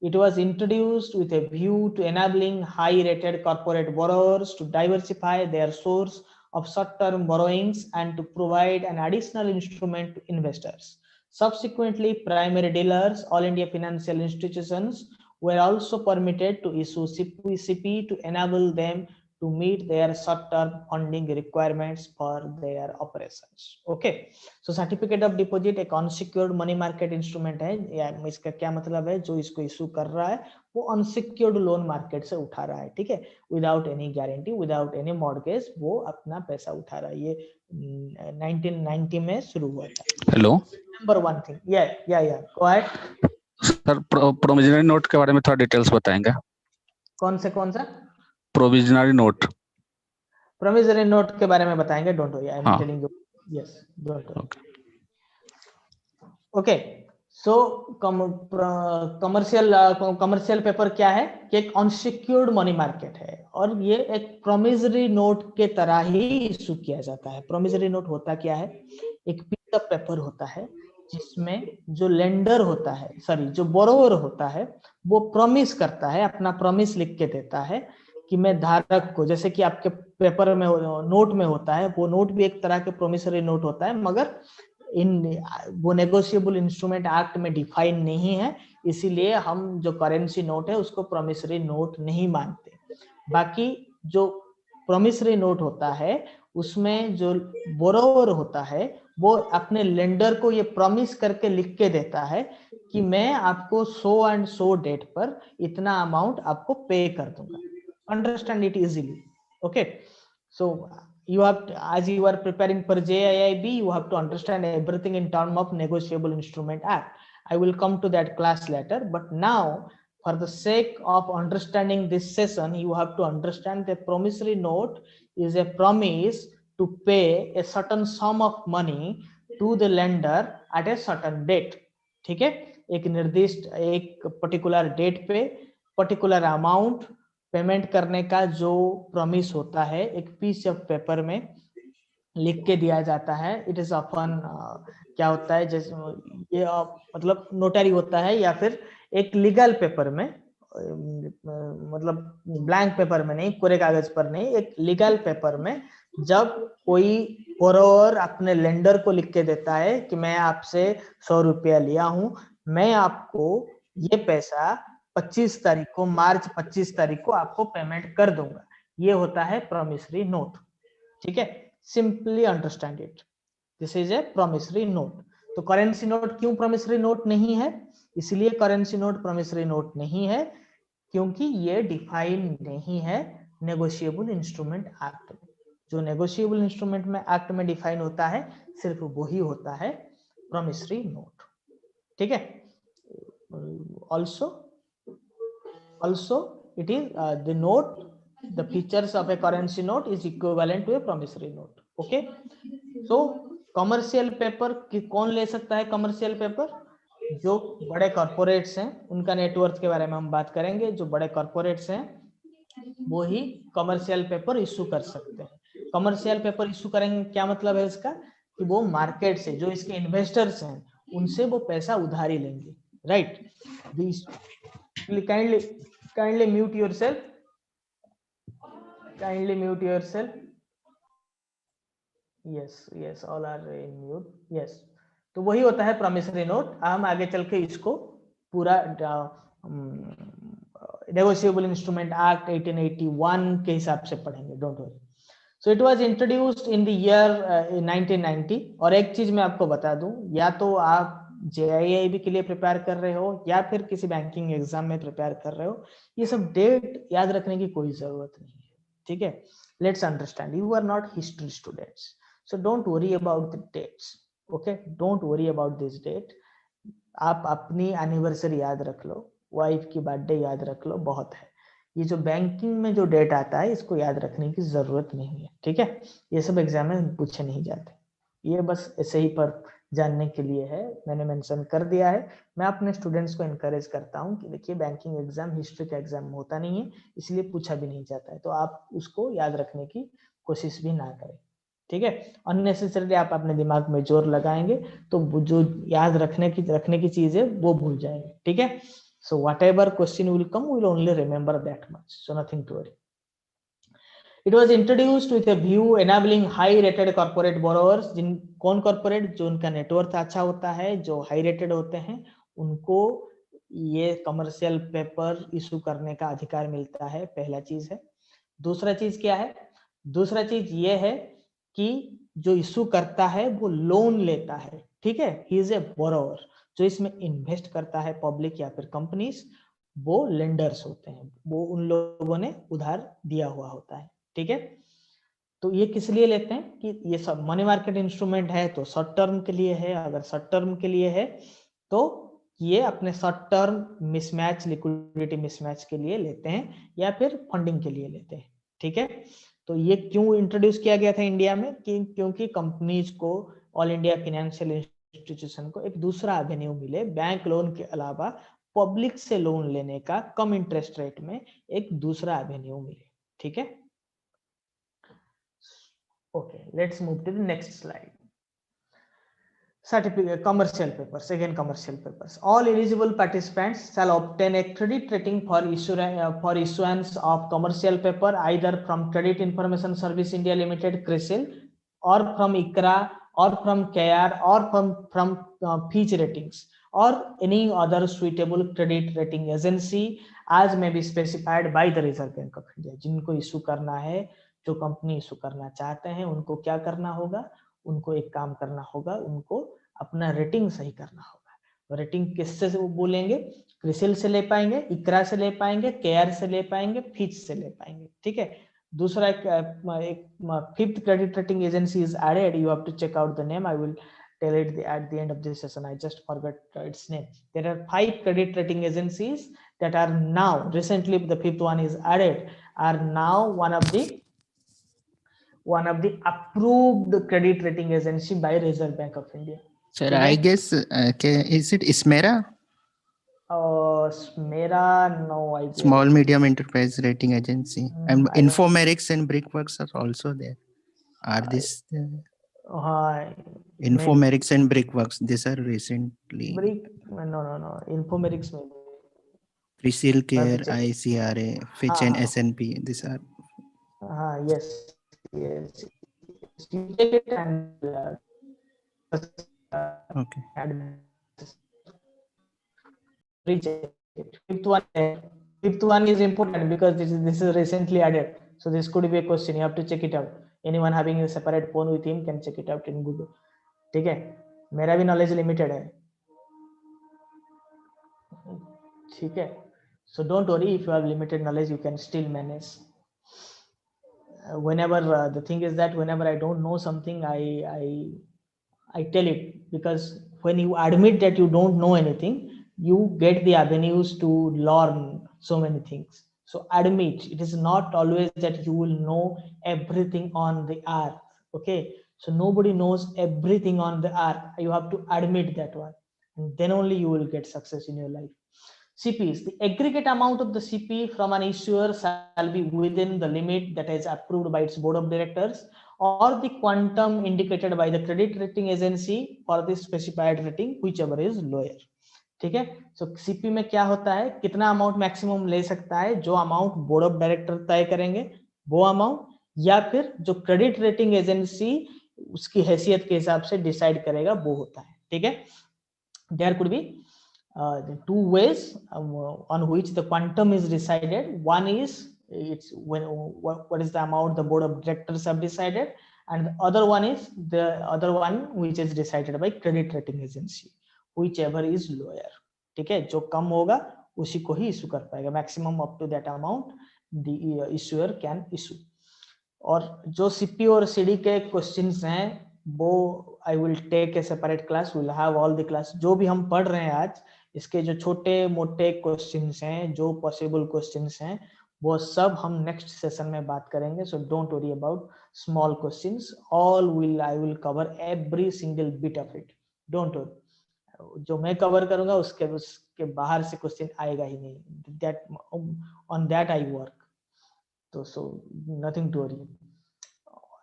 It was introduced with a view to enabling high-rated corporate borrowers to diversify their source of short-term borrowings and to provide an additional instrument to investors. Subsequently, primary dealers, all India financial institutions, were also permitted to issue CP to enable them to meet their short-term funding requirements for their operations. Okay, so certificate of deposit एक unsecured money market instrument है, या इसका क्या मतलब है, जो इसको issue कर रहा है वो unsecured loan market से उठा रहा है, ठीक है, without any guarantee, without any mortgage, वो अपना पैसा उठा रहा है. ये 1990 में शुरू हुआ था. हेलो, नंबर वन थिंग, या go ahead sir. Provisionary note के बारे में थोड़ा डिटेल्स बताएंगे. कौन सा प्रोविजनरी नोट. प्रोमिसरी नोट के बारे में बताएंगे. डोंट वरी, आई एम हाँ. Telling you. Yes, don't worry. Okay, so commercial paper क्या है कि एक अनसिक्योर्ड मनी मार्केट है और ये एक प्रोमिसरी नोट के तरह ही इशू किया जाता है. प्रोमिसरी नोट होता क्या है, एक पीस ऑफ पेपर होता है जिसमें जो लेंडर होता है, सॉरी जो बोरोवर होता है, वो प्रॉमिस करता है, अपना प्रॉमिस लिख के देता है कि मैं धारक को, जैसे कि आपके पेपर में नोट में होता है, वो नोट भी एक तरह के प्रोमिसरी नोट होता है, मगर वो नेगोशिएबल इंस्ट्रूमेंट एक्ट में डिफाइन नहीं है, इसीलिए हम जो करेंसी नोट है उसको प्रोमिसरी नोट नहीं मानते. बाकी जो प्रोमिसरी नोट होता है उसमें जो बोरोवर होता है वो अपने लेंडर को ये प्रॉमिस करके लिख के देता है कि मैं आपको 100 एंड 100 डेट पर इतना अमाउंट आपको पे कर दूंगा. Understand it easily. Okay, so you have to, as you are preparing for JAIIB, you have to understand everything in terms of Negotiable Instrument Act. I will come to that class later, but now for the sake of understanding this session, you have to understand that promissory note is a promise to pay a certain sum of money to the lender at a certain date. ठीक है, एक निर्दिष्ट एक particular date पे particular amount payment करने का जो promise होता है एक पीस ऑफ पेपर में लिख के दिया जाता है. इट इज ऑफन क्या होता है, जैसे ये मतलब नोटरी होता है या फिर एक लीगल पेपर में, मतलब ब्लैंक पेपर में नहीं, कोरे कागज पर नहीं, एक लीगल पेपर में जब कोई बोरोवर अपने लेंडर को लिख के देता है कि मैं आपसे 100 रुपया लिया हूं, मैं आपको ये पैसा 25 तारीख को, मार्च 25 तारीख को आपको पेमेंट कर दूंगा. ये होता है प्रॉमिसरी नोट. ठीक है, simply understand it, this is a promissory note. तो करेंसी नोट क्यों प्रॉमिसरी नोट नहीं है? इसलिए करेंसी नोट प्रॉमिसरी नोट नहीं है क्योंकि ये डिफाइन नहीं है नेगोशिएबल इंस्ट्रूमेंट एक्ट में. जो नेगोशिएबल इंस्ट्रूमेंट में एक्ट में डिफाइन होता है सिर्फ वही होता है प्रॉमिसरी नोट. ठीक है, also it is the note, the features of a currency note is equivalent to a promissory note. Okay, so commercial paper कौन ले सकता है? कमर्शियल पेपर जो बड़े कॉर्पोरेट्स हैं, उनका नेटवर्थ के बारे में हम बात करेंगे. जो बड़े कॉर्पोरेट्स हैं वो ही कमर्शियल पेपर इशू कर सकते हैं. कमर्शियल पेपर इशू करेंगे, क्या मतलब है इसका, कि वो मार्केट से, जो इसके इन्वेस्टर्स हैं, उनसे वो पैसा उधारी लेंगे. Right, kindly mute yourself, yes, all are in mute. yes, तो वही होता है प्रॉमिसरी नोट. हम आगे चल के इसको पूरा नेगोशिएबल इंस्ट्रूमेंट एक्ट 1881 के हिसाब से पढ़ेंगे. Don't worry. So it was introduced in the year 1990. और एक चीज मैं आपको बता दूं, या तो आप JAIIB के लिए प्रिपेयर कर रहे हो या फिर किसी बैंकिंग एग्जाम में प्रिपेयर कर रहे हो, ये सब डेट याद रखने की कोई जरूरत नहीं है. ठीक है, let's understand, you are not history students, so don't worry about the dates. Okay, don't worry about this date. आप अपनी एनिवर्सरी याद रख लो, वाइफ की बर्थडे याद रख लो, बहुत है. ये जो बैंकिंग में जो डेट आता है इसको याद रखने की जरूरत नहीं है, ठीक है। ये सब एग्जाम में पूछे नहीं जाते, ये बस ऐसे ही पर जानने के लिए है, मैंने मेंशन कर दिया है। मैं अपने स्टूडेंट्स को एनकरेज करता हूँ कि देखिए बैंकिंग एग्जाम हिस्ट्री का एग्जाम होता नहीं है, इसलिए पूछा भी नहीं जाता है, तो आप उसको याद रखने की कोशिश भी ना करें, ठीक है। अननेसेसरली आप अपने दिमाग में जोर लगाएंगे तो जो याद रखने की चीज है वो भूल जाएंगे, ठीक है। So whatever question will come, we will only remember that much. So nothing to worry. It was introduced with a view enabling high-rated corporate borrowers. जिन कौन corporate जो उनका नेटवर्थ अच्छा होता है, जो high rated होते हैं, उनको ये कमर्शियल पेपर इशू करने का अधिकार मिलता है, पहला चीज है। दूसरा चीज क्या है? दूसरा चीज ये है कि जो इशू करता है वो लोन लेता है, ठीक है। He is a borrower. जो इसमें इन्वेस्ट करता है पब्लिक या फिर कंपनीज, वो लेंडर्स होते हैं, वो उन लोगों ने उधार दिया हुआ होता है, ठीक है। तो ये किस लिए लेते हैं कि ये सब मनी मार्केट इंस्ट्रूमेंट है तो शॉर्ट टर्म के लिए है, अगर शॉर्ट टर्म के लिए है तो ये अपने short term mismatch, liquidity mismatch के लिए लेते हैं या फिर फंडिंग के लिए लेते हैं, ठीक है। तो ये क्यों इंट्रोड्यूस किया गया था इंडिया में कि क्योंकि कंपनीज को, ऑल इंडिया फाइनेंशियल इंस्टीट्यूशन को एक दूसरा एवेन्यू मिले, बैंक लोन के अलावा पब्लिक से लोन लेने का कम इंटरेस्ट रेट में एक दूसरा एवेन्यू मिले, ठीक है। Okay, let's move to the next slide. Certificate, commercial papers, again commercial papers. All eligible participants shall obtain a credit rating for issuance of commercial paper either from Credit Information Service India Limited (CRISIL) or from ICRA or from CARE or from Fitch Ratings or any other suitable credit rating agency as may be specified by the Reserve Bank of India. जिनको issue करना है, जो company issue करना चाहते हैं, उनको क्या करना होगा? उनको एक काम करना होगा, उनको अपना रेटिंग सही करना होगा। रेटिंग किससे वो बोलेंगे? क्रिसिल से ले पाएंगे, इकरा से ले पाएंगे, केयर से ले पाएंगे, फिच से ले पाएंगे, ठीक है। दूसरा एक fifth credit rating agency is added, you have to check out the name, I will tell it at the end of this session. I just forgot its name. There are 5 credit rating agencies that are now, recently the 5th one is added, are now one of the approved credit rating agency by Reserve Bank of India. Sir, I guess is it SMERA? SMERA, no idea. Small Medium Enterprise Rating Agency. And Infomerics and Brickworks are also there. Are this Infomerics and Brickworks? These are recently. No. Infomerics maybe. CRISIL, CARE, ICRA, Fitch and S&P. These are. Yes. You take it and okay. Recheck it. Fifth one is important because this is recently added. So this could be a question. You have to check it out. Anyone having a separate phone with him can check it out in Google. ठीक है, मेरा भी knowledge limited है, ठीक है। So don't worry, if you have limited knowledge, you can still manage. Whenever the thing is that whenever I don't know something, I tell it, because when you admit that you don't know anything, you get the avenues to learn so many things. So admit, it is not always that you will know everything on the earth, okay? So nobody knows everything on the earth. You have to admit that one, and then only you will get success in your life. CPs, the aggregate amount of the CP from an issuer shall be within the limit that is approved by its board of directors or the quantum indicated by the credit rating agency for the specified rating, whichever is lower. ठीक है। सो CP में क्या होता है, कितना amount maximum ले सकता है, जो अमाउंट बोर्ड ऑफ डायरेक्टर तय करेंगे वो अमाउंट, या फिर जो क्रेडिट रेटिंग एजेंसी उसकी हैसियत के हिसाब से डिसाइड करेगा वो होता है, ठीक है। There could be two ways on which the quantum is decided. One is it's when what is the amount the board of directors have decided, and the other one is the other one which is decided by credit rating agency, whichever is lower, ठीक है। जो कम होगा उसी को ही issue कर पाएगा, maximum up to that amount the issuer can issue. और जो सीपी और सीडी के क्वेश्चंस हैं वो I will take a separate class, will have all the class. जो भी हम पढ़ रहे हैं आज, इसके जो छोटे मोटे क्वेश्चंस हैं, जो पॉसिबल क्वेश्चंस हैं, वो सब हम नेक्स्ट सेशन में बात करेंगे. सो don't worry about small questions, all I will cover every single bit of it. Don't worry, जो मैं कवर करूंगा उसके बाहर से क्वेश्चन आएगा ही नहीं. That on that I work. तो so nothing to worry.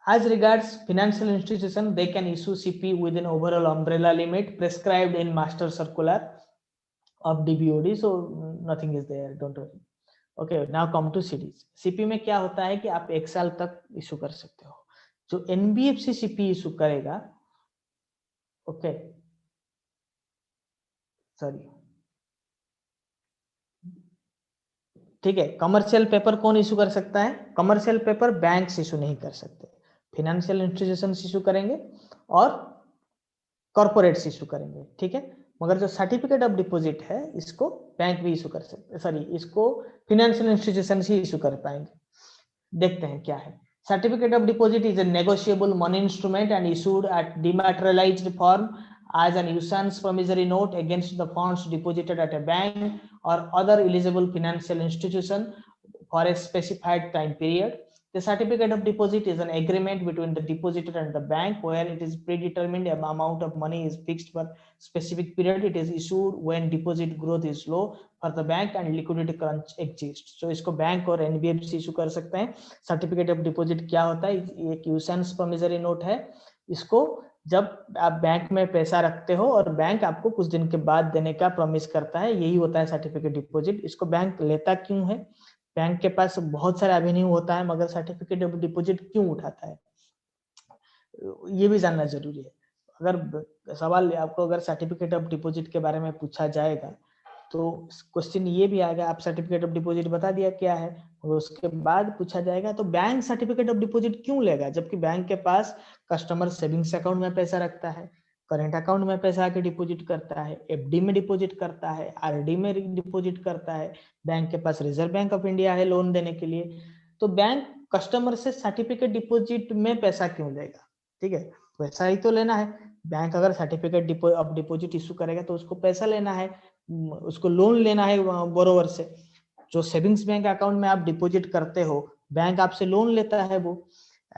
As regards financial institution, they can issue CP within overall umbrella limit prescribed in master circular of DBOD. So nothing is there, don't worry. Okay, now come to CDs. CP में क्या होता है कि आप 1 साल तक issue कर सकते हो. जो NBFC CP इशू करेगा, ओके, सॉरी, ठीक है. कमर्शियल पेपर कौन इशू कर सकता है? कमर्शियल पेपर बैंक्स इशू नहीं कर सकते. फाइनेंशियल इंस्टीट्यूशंस इशू करेंगे और कॉर्पोरेट्स इशू करेंगे, ठीक है. मगर जो सर्टिफिकेट ऑफ डिपॉजिट है इसको बैंक भी इशू कर सकते, सॉरी, इसको फाइनेंशियल इंस्टीट्यूशंस ही इशू कर पाएंगे. देखते हैं क्या है. Certificate of deposit is a negotiable money instrument and issued at dematerialised form as an usance promissory note against the funds deposited at a bank or other eligible financial institution for a specified time period. The certificate of deposit is an agreement between the depositor and the bank where it is predetermined amount of money is fixed for specific period. It is issued when deposit growth is low for the bank and liquidity crunch exists. So इसको bank और NBFC issue कर सकते हैं. Certificate of deposit क्या होता है? एक यूसेंस promissory note है. इसको जब आप बैंक में पैसा रखते हो और बैंक आपको कुछ दिन के बाद देने का प्रॉमिस करता है, यही होता है सर्टिफिकेट डिपॉजिट. इसको बैंक लेता क्यों है? बैंक के पास बहुत सारे एवेन्यू होता है, मगर सर्टिफिकेट ऑफ डिपॉजिट क्यों उठाता है ये भी जानना जरूरी है. अगर सवाल आपको अगर सर्टिफिकेट ऑफ डिपॉजिट के बारे में पूछा जाएगा तो क्वेश्चन ये भी आएगा, आप सर्टिफिकेट ऑफ डिपॉजिट बता दिया क्या है, और उसके बाद पूछा जाएगा तो बैंक सर्टिफिकेट ऑफ डिपॉजिट क्यों लेगा, जबकि बैंक के पास कस्टमर सेविंग्स अकाउंट में पैसा रखता है, करेंट अकाउंट में पैसा आके डिपॉजिट करता है, FD में डिपॉजिट करता है, RD में डिपॉजिट करता है. बैंक के पास रिजर्व बैंक ऑफ इंडिया है लोन देने के लिए. तो बैंक कस्टमर से सर्टिफिकेट डिपॉजिट में पैसा क्यों लेगा? ठीक है, पैसा ही तो लेना है. बैंक अगर सर्टिफिकेट ऑफ डिपॉजिट इशू करेगा तो उसको पैसा लेना है, उसको लोन लेना है बोरोवर से. जो सेविंग्स बैंक अकाउंट में आप डिपॉजिट करते हो, बैंक आपसे लोन लेता है वो,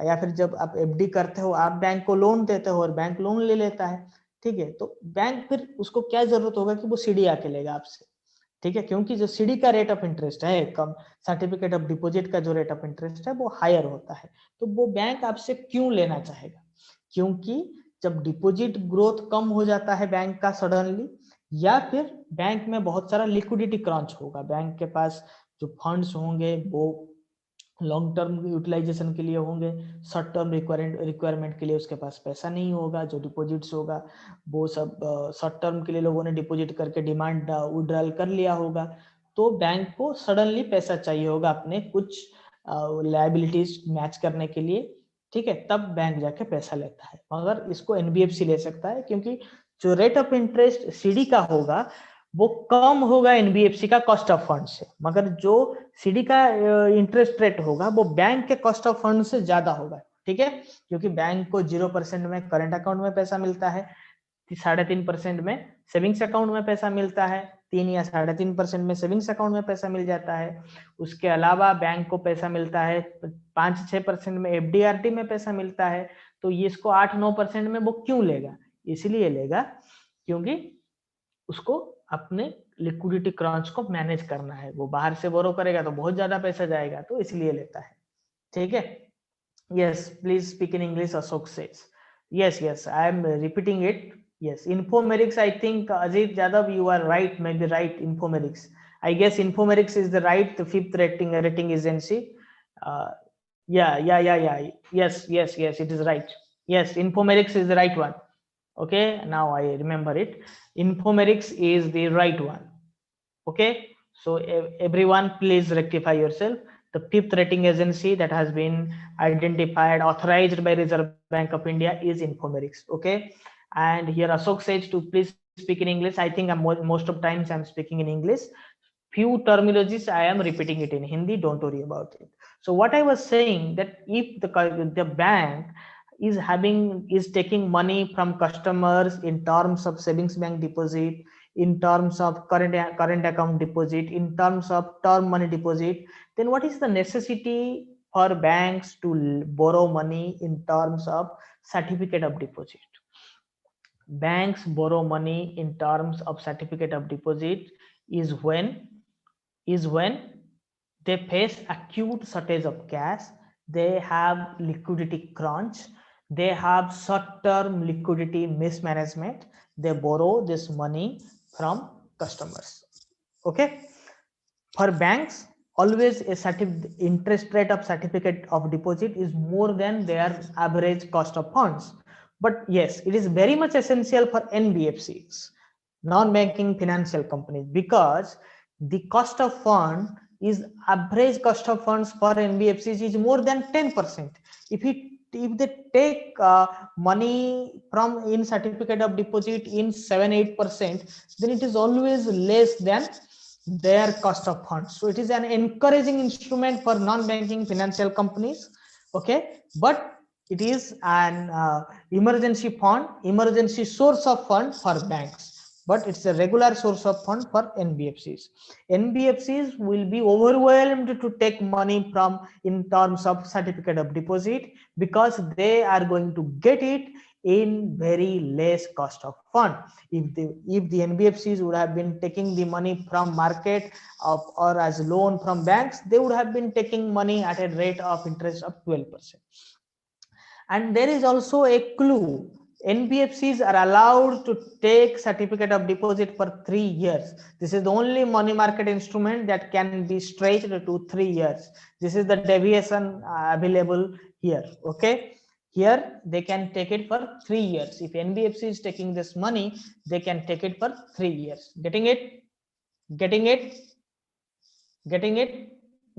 या फिर जब आप FD करते हो आप बैंक को लोन देते हो और बैंक लोन ले लेता है. ठीक है, तो बैंक फिर उसको क्या जरूरत होगा कि वो CD आके लेगा आपसे. ठीक है, क्योंकि जो CD का रेट ऑफ इंटरेस्ट है कम, सर्टिफिकेट ऑफ डिपॉजिट का जो रेट ऑफ इंटरेस्ट है वो हायर होता है. तो वो बैंक आपसे क्यों लेना चाहेगा? क्योंकि जब डिपॉजिट ग्रोथ कम हो जाता है बैंक का सडनली, या फिर बैंक में बहुत सारा लिक्विडिटी क्रंच होगा, बैंक के पास जो फंड्स होंगे वो लॉन्ग टर्म यूटिलाइजेशन के लिए होंगे, शॉर्ट टर्म रिक्वायरमेंट के लिए उसके पास पैसा नहीं होगा. जो डिपॉजिट्स होगा वो सब शॉर्ट टर्म के लिए लोगों ने डिपॉजिट करके डिमांड विड्रॉल कर लिया होगा. तो बैंक को सडनली पैसा चाहिए होगा अपने कुछ लायबिलिटीज मैच करने के लिए. ठीक है, तब बैंक जाके पैसा लेता है. मगर इसको NBFC ले सकता है क्योंकि जो रेट ऑफ इंटरेस्ट CD का होगा वो कम होगा NBFC का कॉस्ट ऑफ फंड से, मगर जो CD का इंटरेस्ट रेट होगा वो बैंक के कॉस्ट ऑफ फंड से ज्यादा होगा. ठीक है, क्योंकि बैंक को 0% में करंट अकाउंट में पैसा मिलता है, 3.5% में सेविंग्स अकाउंट में पैसा मिलता है, 3 या 3.5% में सेविंग्स अकाउंट में पैसा मिल जाता है. उसके अलावा बैंक को पैसा मिलता है 5-6% में FD RD में पैसा मिलता है. तो ये इसको 8-9% में वो क्यों लेगा? इसलिए लेगा क्योंकि उसको अपने लिक्विडिटी क्रंच को मैनेज करना है. वो बाहर से बोरो करेगा तो बहुत ज्यादा पैसा जाएगा, तो इसलिए लेता है. ठीक है, yes, please speak in English. Ashok says yes, I am repeating it. Yes, Infomerics, I think Ajit Jadhav, you are right, maybe right. Infomerics, I guess Infomerics is the right, the 5th rating agency. Yeah, yes, it is right. Yes, Infomerics is the right one. Okay, now I remember it. Infomerics is the right one. Okay, so everyone please rectify yourself. The 5th rating agency that has been identified, authorized by Reserve Bank of India is Infomerics. Okay, and here Ashok says to please speak in English. I think most of times I'm speaking in English. Few terminologies I am repeating it in Hindi, don't worry about it. So what I was saying, that if the bank is taking money from customers in terms of savings bank deposit, in terms of current account deposit, in terms of term money deposit, then what is the necessity for banks to borrow money in terms of certificate of deposit? Banks borrow money in terms of certificate of deposit is when they face acute shortage of cash, they have liquidity crunch, they have short-term liquidity mismanagement, they borrow this money from customers. Okay, for banks, always a interest rate of certificate of deposit is more than their average cost of funds. But yes, it is very much essential for NBFCs, non-banking financial companies, because the cost of fund is average cost of funds for NBFCs is more than 10%. If they take money from in certificate of deposit in 7-8%, then it is always less than their cost of funds. So it is an encouraging instrument for non-banking financial companies. Okay, but it is an emergency fund, emergency source of fund for banks, but it's a regular source of fund for NBFCs. NBFCs will be overwhelmed to take money from in terms of certificate of deposit, because they are going to get it in very less cost of fund. If the NBFCs would have been taking the money from market or as loan from banks, they would have been taking money at a rate of interest of 12%. And there is also a clue. NBFCs are allowed to take certificate of deposit for 3 years. This is the only money market instrument that can be stretched to 3 years. This is the deviation available here. Okay, here they can take it for 3 years. If NBFC is taking this money, they can take it for 3 years. Getting it?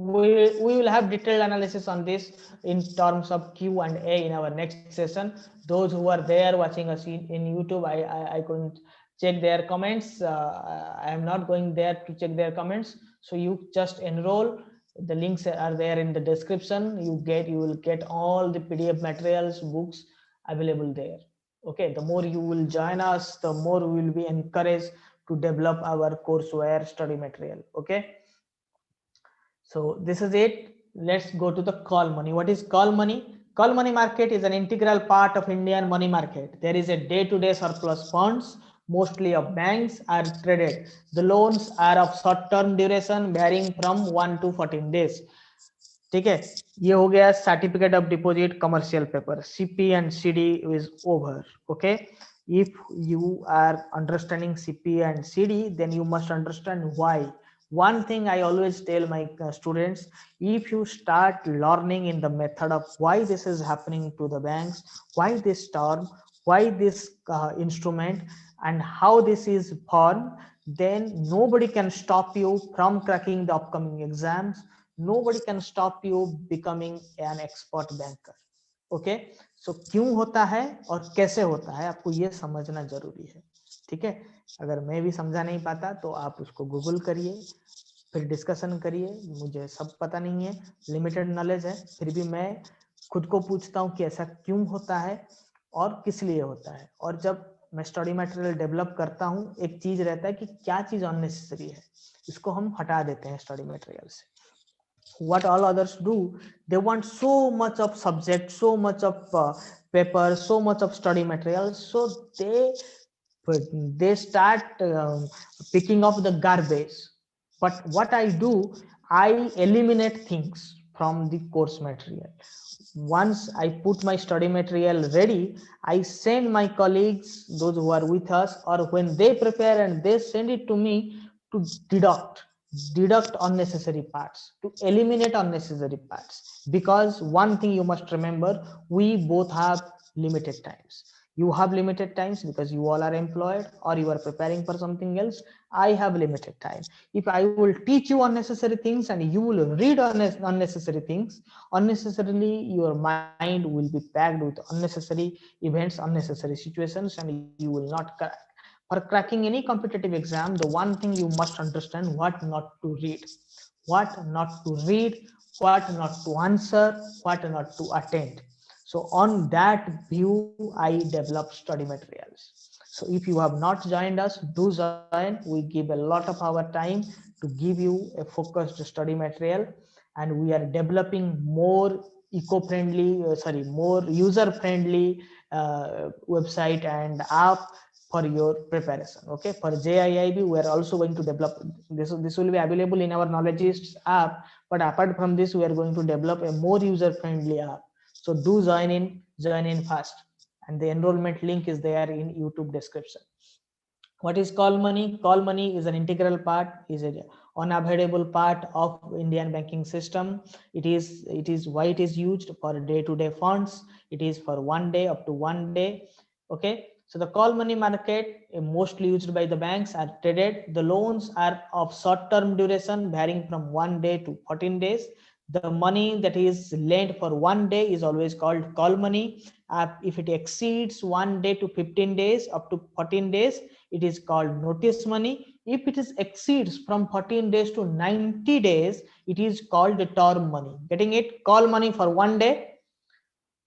We will have detailed analysis on this in terms of Q&A in our next session. Those who are there watching us in YouTube, I couldn't check their comments. I am not going there to check their comments. So you just enroll. The links are there in the description. You will get all the PDF materials, books available there. Okay, the more you will join us, the more we will be encouraged to develop our courseware study material. Okay, so this is it. Let's go to the call money. What is call money? Call money market is an integral part of Indian money market. There is a day-to-day surplus funds, mostly of banks, are traded. The loans are of short-term duration, varying from 1 to 14 days. ठीक है, ये हो गया certificate of deposit, commercial paper. CP and CD is over. Okay, if you are understanding CP and CD, then you must understand why. One thing I always tell my students, if you start learning in the method of why this is happening to the banks, why this term, why this instrument, and how this is formed, then nobody can stop you from cracking the upcoming exams. Nobody can stop you becoming an expert banker. Okay, so क्यों होता है और कैसे होता है, आपको ये समझना जरूरी है. ठीक है, अगर मैं भी समझा नहीं पाता तो आप उसको गूगल करिए, फिर डिस्कशन करिए. मुझे सब पता नहीं है, लिमिटेड नॉलेज है, फिर भी मैं खुद को पूछता हूँ कि ऐसा क्यों होता है और किस लिए होता है. और जब मैं स्टडी मटेरियल डेवलप करता हूँ, एक चीज रहता है कि क्या चीज अननेसेसरी है, इसको हम हटा देते हैं स्टडी मटेरियल से. What all others do, they want so much of subject, so much of paper, so much of study material, so they start picking up the garbage. But what I do, I eliminate things from the course material. Once I put my study material ready, I send my colleagues, those who are with us, or when they prepare and they send it to me, to deduct unnecessary parts, to eliminate unnecessary parts. Because one thing you must remember, we both have limited times. You have limited times because you all are employed or you are preparing for something else. I have limited time. If I will teach you unnecessary things and you will read unnecessary things, unnecessarily your mind will be packed with unnecessary events, unnecessary situations, and you will not crack. For cracking any competitive exam, the one thing you must understand, what not to read, what not to read, what not to answer, what not to attend. So on that view, I develop study materials. So if you have not joined us, do join. We give a lot of our time to give you a focused study material, and we are developing more eco-friendly, more user-friendly website and app for your preparation. Okay, for JAIIB we are also going to develop this. This will be available in our Knowledgist app, but apart from this we are going to develop a more user-friendly app. So do join in fast, and the enrollment link is there in YouTube description. What is call money? Call money is an integral part, is an unavoidable part of Indian banking system. It is why it is used for day-to-day funds. It is for 1 day, up to 1 day. Okay, so the call money market, mostly used by the banks, are traded. The loans are of short-term duration, varying from 1 day to 14 days. The money that is lent for 1 day is always called call money. If it exceeds 1 day to 15 days, up to 14 days, it is called notice money. If it is exceeds from 14 days to 90 days, it is called term money. Getting it? Call money for 1 day,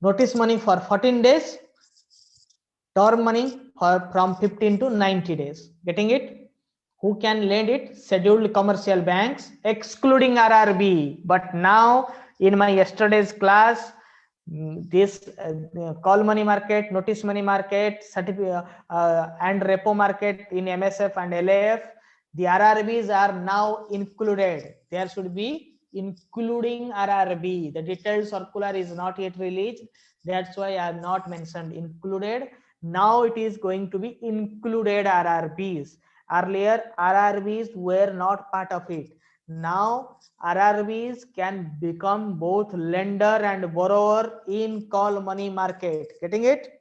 notice money for 14 days, term money for from 15 to 90 days. Getting it? Who can lend it? Scheduled commercial banks, excluding RRB. But now in my yesterday's class, this call money market, notice money market, and repo market in MSF and LAF, the RRBs are now included. There should be including RRB. The detailed circular is not yet released. That's why I have not mentioned included. Now it is going to be included RRBs. Earlier RRBs were not part of it. Now RRBs can become both lender and borrower in call money market. Getting it?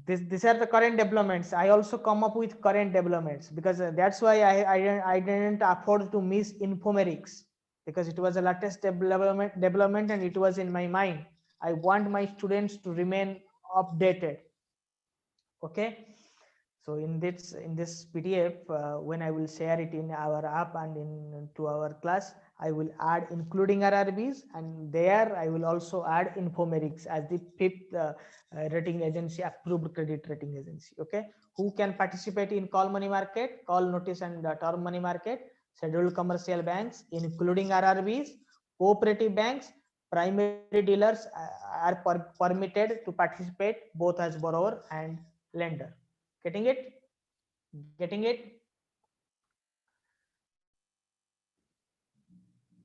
These are the current developments. I also come up with current developments because that's why I didn't afford to miss Infomerics, because it was the latest development and it was in my mind. I want my students to remain updated. Okay, so in this PDF, when I will share it in our app and to our class, I will add including RRBs, and there I will also add Infomerics as the 5th rating agency, approved credit rating agency. Okay, who can participate in call money market, call notice and term money market? Scheduled commercial banks, including RRBs, cooperative banks, primary dealers are permitted to participate both as borrower and lender. Getting it? Getting it?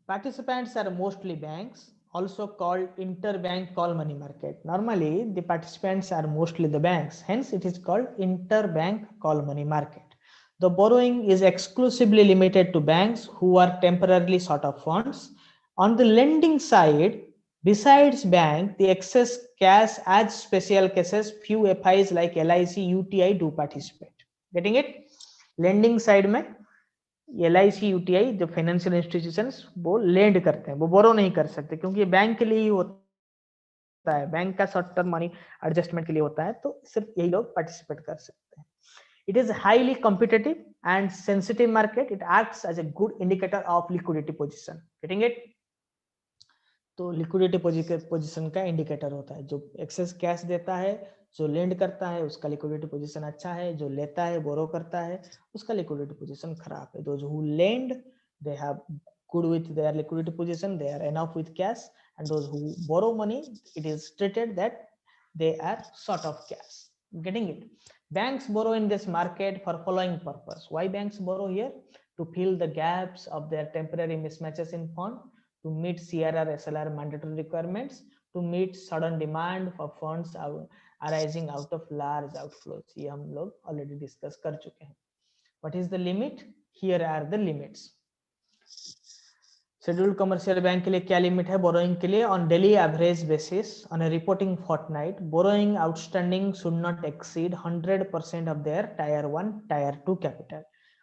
Participants are mostly banks, also called interbank call money market. Normally the participants are mostly the banks, hence it is called interbank call money market. The borrowing is exclusively limited to banks who are temporarily short of funds. On the lending side, besides bank, the excess cash as special cases, few FIs like LIC, UTI do participate. Getting it? Lending side में LIC, UTI जो financial institutions वो land करते हैं, वो बोरो नहीं कर सकते क्योंकि ये बैंक के लिए ही होता है, बैंक का शॉर्ट टर्म मनी एडजस्टमेंट के लिए होता है, तो सिर्फ यही लोग पार्टिसिपेट कर सकते हैं. It is highly competitive and sensitive market. It acts as a good indicator of liquidity position. Getting it? तो लिक्विडिटी पोजीशन का इंडिकेटर होता है. जो एक्सेस कैश देता है, जो लेंड करता है, उसका लिक्विडिटी पोजीशन अच्छा है. जो लेता है, बोरो करता है, उसका लिक्विडिटी पोजीशन खराब है. Those who lend, they have good with their liquidity position, they are enough with cash, and those who borrow money, it is stated that they are short of cash. Getting it? Banks borrow in this market for following purpose. Why banks borrow here? To fill the gaps of their temporary mismatches in fund, to meet CRR SLR mandatory requirements, to meet sudden demand for funds arising out of large outflows. ये हम लोग already discuss कर चुके हैं. What is the limit? Here are the limits. Scheduled commercial bank के लिए क्या limit है बोरोइंग के लिए? On daily average basis on a reporting fortnight, borrowing outstanding should not exceed 100% of their tier 1 tier 2 capital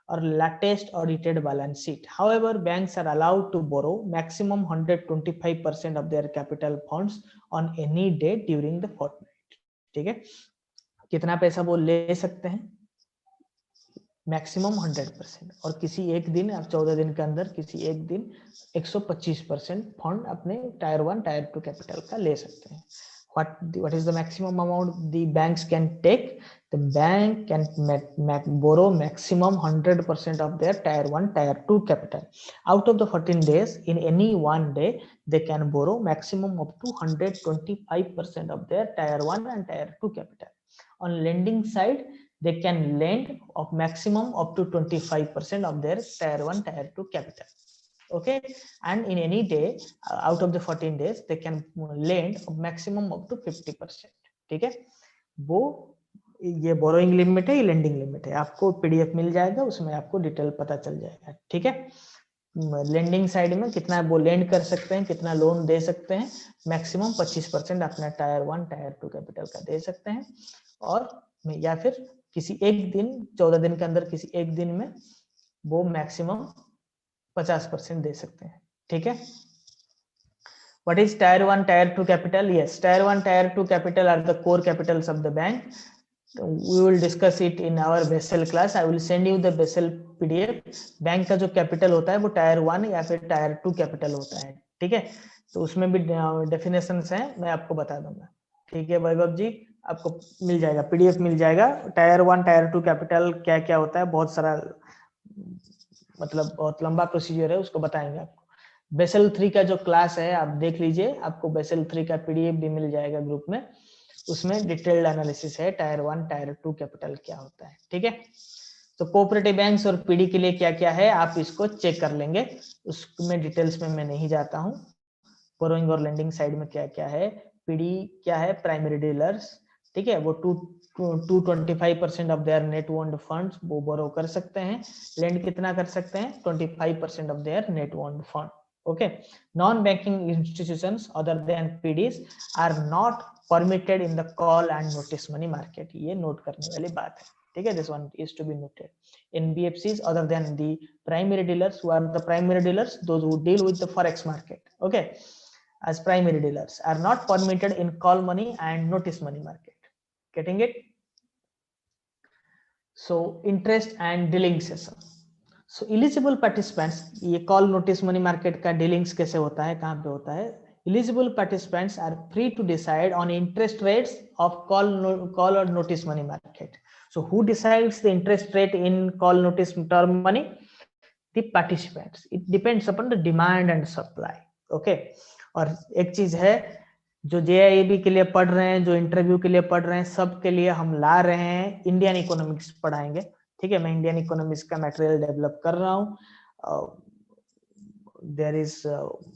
or latest audited balance sheet. However, banks are allowed to borrow maximum 125% of their capital funds on any day during the fortnight. ठीक है, कितना पैसा वो ले सकते हैं? Maximum 100%, और किसी एक दिन, 14 दिन के अंदर किसी एक दिन 125% फंड अपने टायर 1 टायर 2 कैपिटल का ले सकते हैं. what is the maximum amount the banks can take? The bank can borrow maximum 100% of their tier 1, tier 2 capital. Out of the 14 days, in any one day, they can borrow maximum up to 125% of their tier 1 and tier 2 capital. On lending side, they can lend of maximum up to 25% of their tier 1, tier 2 capital. Okay, and in any day out of the 14 days they can lend maximum up to 50%. ठीक है, वो ये borrowing limit है, ये lending limit है, आपको PDF मिल जाएगा, उसमें आपको डिटेल पता चल जाएगा. ठीक है, लेंडिंग साइड में कितना वो लेंड कर सकते हैं, कितना लोन दे सकते हैं, मैक्सिमम 25% अपना टायर 1 टायर 2 कैपिटल का दे सकते हैं, और या फिर किसी एक दिन 14 दिन के अंदर किसी एक दिन में वो मैक्सिमम 50% दे सकते हैं. ठीक है, what is tier 1 tier 2 capital? Yes, tier 1 tier 2 capital are the core capitals of the bank. We will discuss it in our Basel class. I will send you the Basel PDF. Bank का जो capital होता है वो tyre 1 या फिर tyre 2 capital होता है. ठीक है, तो उसमें भी डेफिनेशंस हैं, मैं आपको बता दूंगा. ठीक है वैभव जी, आपको मिल जाएगा, पीडीएफ मिल जाएगा. टायर 1 टायर 2 कैपिटल क्या क्या होता है, बहुत सारा, मतलब बहुत लंबा प्रोसीजर है, उसको बताएंगे आपको. बेसल 3 का जो क्लास है आप देख लीजिए, आपको बेसल 3 का पीडीएफ भी मिल जाएगा ग्रुप में, उसमें डिटेल्ड एनालिसिस है टायर 1 टायर 2 कैपिटल क्या होता है. ठीक है, तो कोऑपरेटिव बैंक्स और पीडी के लिए क्या क्या है आप इसको चेक कर लेंगे, उसमें डिटेल्स में मैं नहीं जाता हूँ. बोरोइंग और लेंडिंग साइड में क्या क्या है, पीडी क्या है, प्राइमरी डीलर्स. ठीक है, वो 225% of their net owned funds वो बोरो कर सकते हैं. लेंड कितना कर सकते हैं, 25% of their net owned fund. Okay, non banking institutions other than PDs are not permitted in the call and notice money market. ये नोट करने वाली बात है. ठीक है, this one is to be noted. NBFCs other than the primary dealers, who are the primary dealers, those who deal with the forex market, okay, as primary dealers are not permitted in call money and notice money market. Getting it? So interest and dealing session. So eligible participants, ये call notice money market का dealings कैसे होता है, कहाँ पे होता है? Eligible participants are free to decide on interest rates of call or notice money market. So who decides the interest rate in call notice term money? The participants. It depends upon the demand and supply. Okay. और एक चीज है जो JAIB के लिए पढ़ रहे हैं, जो इंटरव्यू के लिए पढ़ रहे हैं, सब के लिए हम ला रहे हैं इंडियन इकोनॉमिक्स पढ़ाएंगे. ठीक है, मैं इंडियन इकोनॉमिक्स का मटेरियल डेवलप कर रहा हूँ. There is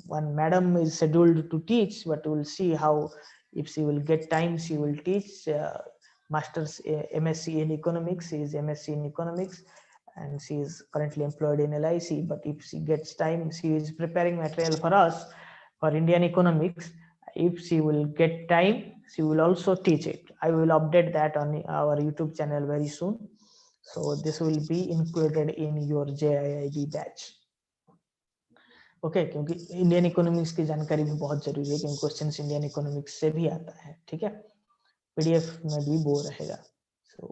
one madam is scheduled to teach, but we will see how, if she will get time she will teach. Masters MSc in economics, she is MSc in economics and she is currently employed in LIC, but if she gets time she is preparing material for us for Indian economics. If she will get time she will also teach it. I will update that on our YouTube channel very soon, so this will be included in your JAIB batch. Okay, क्योंकि Indian economics की जानकारी भी बहुत जरूरी है, क्योंकि questions Indian economics से भी आता है. ठीक है, पीडीएफ में भी वो रहेगा. सो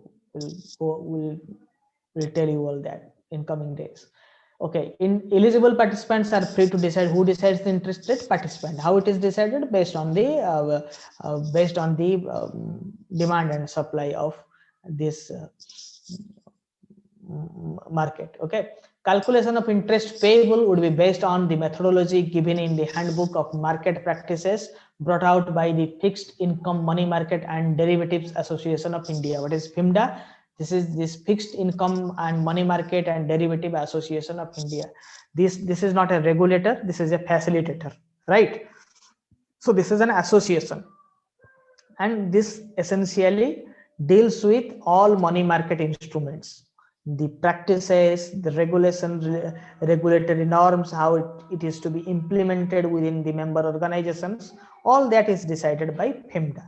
we'll tell you all that in coming days. Okay, in eligible participants are free to decide. Who decides the interest rate? Participant. How it is decided? Based on the demand and supply of this market. Okay, calculation of interest payable would be based on the methodology given in the handbook of market practices brought out by the Fixed Income Money Market and Derivatives Association of India. What is FIMDA? This is this Fixed Income and Money Market and Derivative Association of India. This is not a regulator, this is a facilitator, right? So this is an association, and this essentially deals with all money market instruments, the practices, the regulatory norms, how it is to be implemented within the member organizations. All that is decided by FIMDA.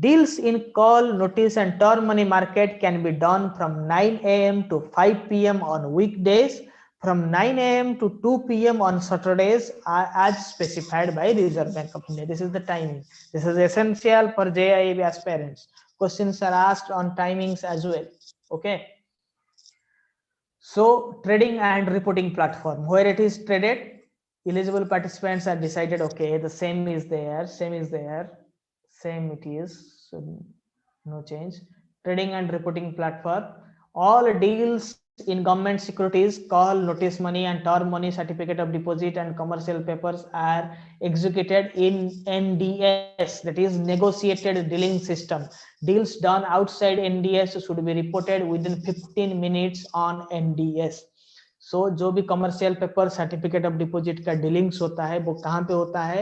Deals in call, notice and term money market can be done from 9 AM to 5 PM on weekdays, from 9 AM to 2 PM on Saturdays as specified by Reserve Bank of India. This is the timing. This is essential for JAIB aspirants. Questions are asked on timings as well. Okay. So trading and reporting platform, where it is traded, eligible participants are decided. Okay, the same is there, same it is, so no change. Trading and reporting platform, all deals in government securities, call, notice money and term money, certificate of deposit and commercial papers are executed in NDS, that is negotiated dealing system. Deals done outside NDS should be reported within 15 minutes on NDS. सो जो भी commercial paper, certificate of deposit का dealings होता है वो कहाँ पे होता है,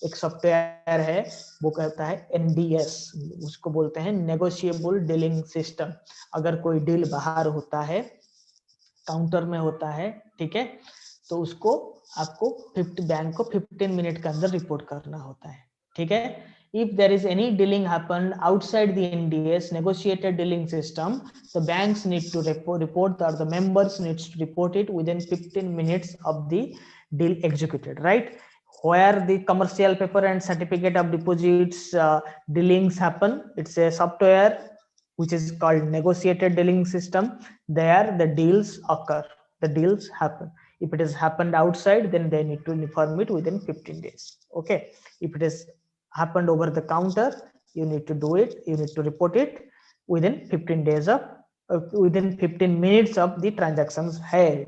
एक सॉफ्टवेयर है वो कहता है एनडीएस, उसको बोलते हैं नेगोशिएबल डीलिंग सिस्टम. अगर कोई डील बाहर होता है, काउंटर में होता है, ठीक है, तो उसको आपको बैंक को 15 मिनट के अंदर रिपोर्ट करना होता है, ठीक है. If there is any dealing happened outside the NDS negotiated dealing system, the banks need to report or the members needs to report it within 15 minutes of the deal executed, right? Where the commercial paper and certificate of deposits dealings happen, it's a software which is called negotiated dealing system. There the deals occur, the deals happen. If it has happened outside, then they need to inform it within 15 days. Okay, if it is happened over the counter, you need to do it, you need to report it within 15 days of within 15 minutes of the transactions held.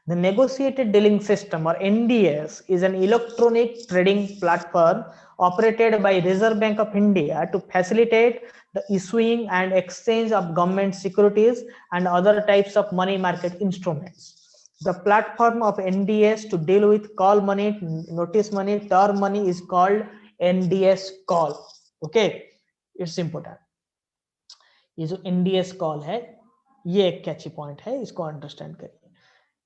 The negotiated dealing system or NDS is an electronic trading platform operated by Reserve Bank of India to facilitate the issuing and exchange of government securities and other types of money market instruments. The platform of NDS to deal with call money, notice money, term money is called NDS call. Okay, it's important. ये जो NDS call है, ये एक कैची point है, इसको understand करिए.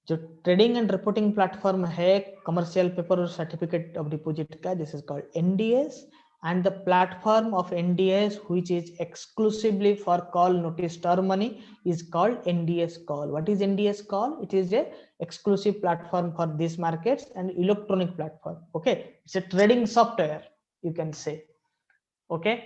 जो trading and reporting platform है कमर्शियल पेपर और सर्टिफिकेट ऑफ डिपॉजिट का, this is called NDS, and the platform of NDS which is exclusively for call, notice, term money is called NDS call. What is NDS call? It is a exclusive platform for these markets and electronic platform. Okay, it's a trading software, you can say. Okay,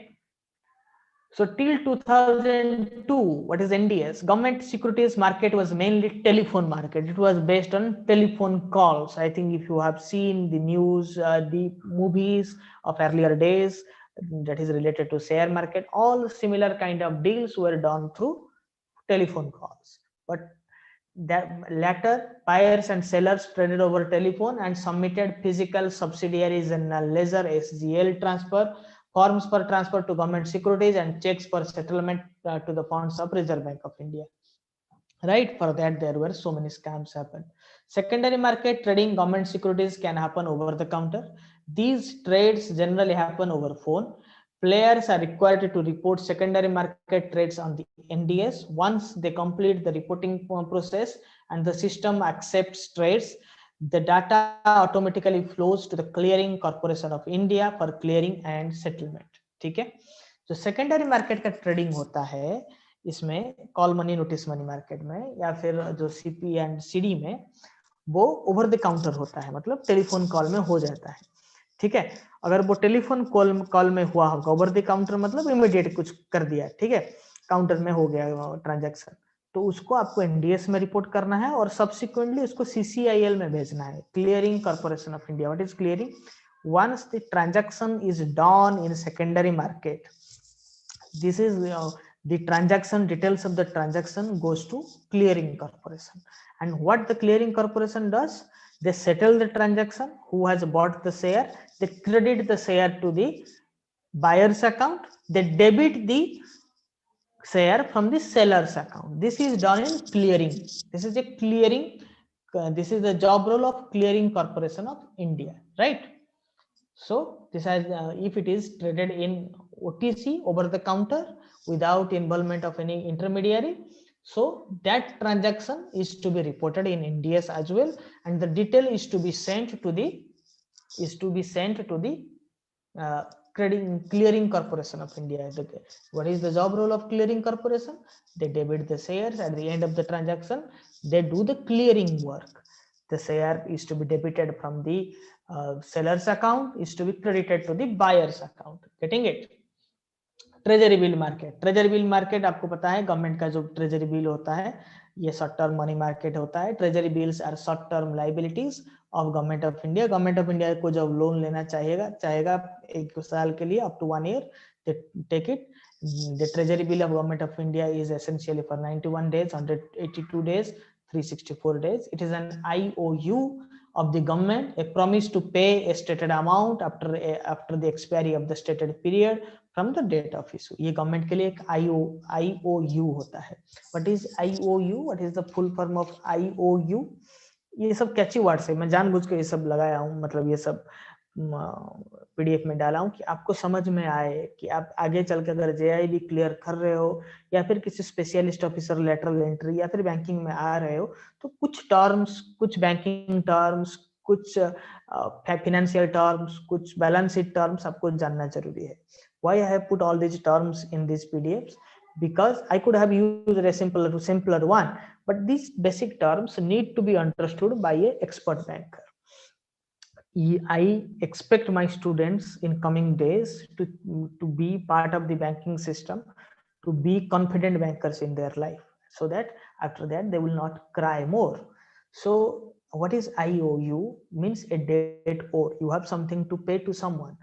so till 2002, what is NDS? Government securities market was mainly telephone market. It was based on telephone calls. I think if you have seen the news, the movies of earlier days that is related to share market, all similar kind of deals were done through telephone calls. But that later buyers and sellers traded over telephone and submitted physical subsidiaries in a ledger SGL transfer, forms for transfer to government securities and checks for settlement to the funds of Reserve Bank of India. Right, for that there were so many scams happen. Secondary market trading government securities can happen over the counter. These trades generally happen over phone. Players are required to report secondary market trades on the NDS. Once they complete the reporting process and the system accepts trades, the data automatically flows to the Clearing Corporation of India for clearing and settlement. ठीक है, जो secondary market का trading होता है, इसमें call money, notice money market में या फिर जो सीपी एंड सीडी में, वो ओवर द काउंटर होता है, मतलब टेलीफोन कॉल में हो जाता है. ठीक है, अगर वो टेलीफोन कॉल में हुआ होगा, ओवर द काउंटर मतलब इमीडिएट कुछ कर दिया, ठीक है, काउंटर में हो गया ट्रांजैक्शन, तो उसको आपको एनडीएस में रिपोर्ट करना है और सब्सिक्वेंटली उसको सीसीआईएल में भेजना है, clearing corporation of India. What is clearing? once the transaction is done in secondary market, this is the transaction details of the transaction goes to clearing corporation. And what the clearing corporation does, they settle the transaction. Who has bought the share, they credit the share to the buyer's account, they debit the share from the seller's account. This is done in clearing. This is a clearing, this is the job role of Clearing Corporation of India, right? So this has if it is traded in OTC, over the counter, without involvement of any intermediary, so that transaction is to be reported in NDS as well, and the detail is to be sent to the Clearing Corporation of India. What is the job role of Clearing Corporation? They debit the shares at the end of the transaction. They do the clearing work. The share is to be debited from the seller's account, is to be credited to the buyer's account. Getting it? Treasury bill market. Treasury bill market आपको पता है, government का जो treasury bill होता है, ये short term money market होता है. Treasury bills are short term liabilities of government of India. Government of India को जब लोन लेना चाहेगा 1 साल के लिए up to 1 year, they take it. The treasury bill of government of India is essentially for 91 days, 182 days, 364 days. It is an IOU of the government, a promise to pay a stated amount after the expiry of the stated period from the date of issue. ये government के लिए एक IOU होता है. What is IOU? What is the full form of IOU? ये सब कैची words है, मैं जानबूझ के ये सब लगाया हूँ, मतलब ये सब PDF में डाला हूँ कि आपको समझ में आए कि आप आगे चल के अगर JIB क्लियर कर रहे हो या फिर किसी स्पेशलिस्ट ऑफिसर लेटरल एंट्री या फिर बैंकिंग में आ रहे हो, तो कुछ टर्म्स, कुछ बैंकिंग टर्म्स, कुछ फाइनेंशियल टर्म्स, कुछ बैलेंस शीट टर्म्स आपको जानना जरूरी है. Why I have put all these terms in these PDFs? Because I could have used a simpler one, but these basic terms need to be understood by an expert banker. I expect my students in coming days to be part of the banking system, to be confident bankers in their life, so that after that they will not cry more. So what is IOU? Means a debt owed. You have something to pay to someone.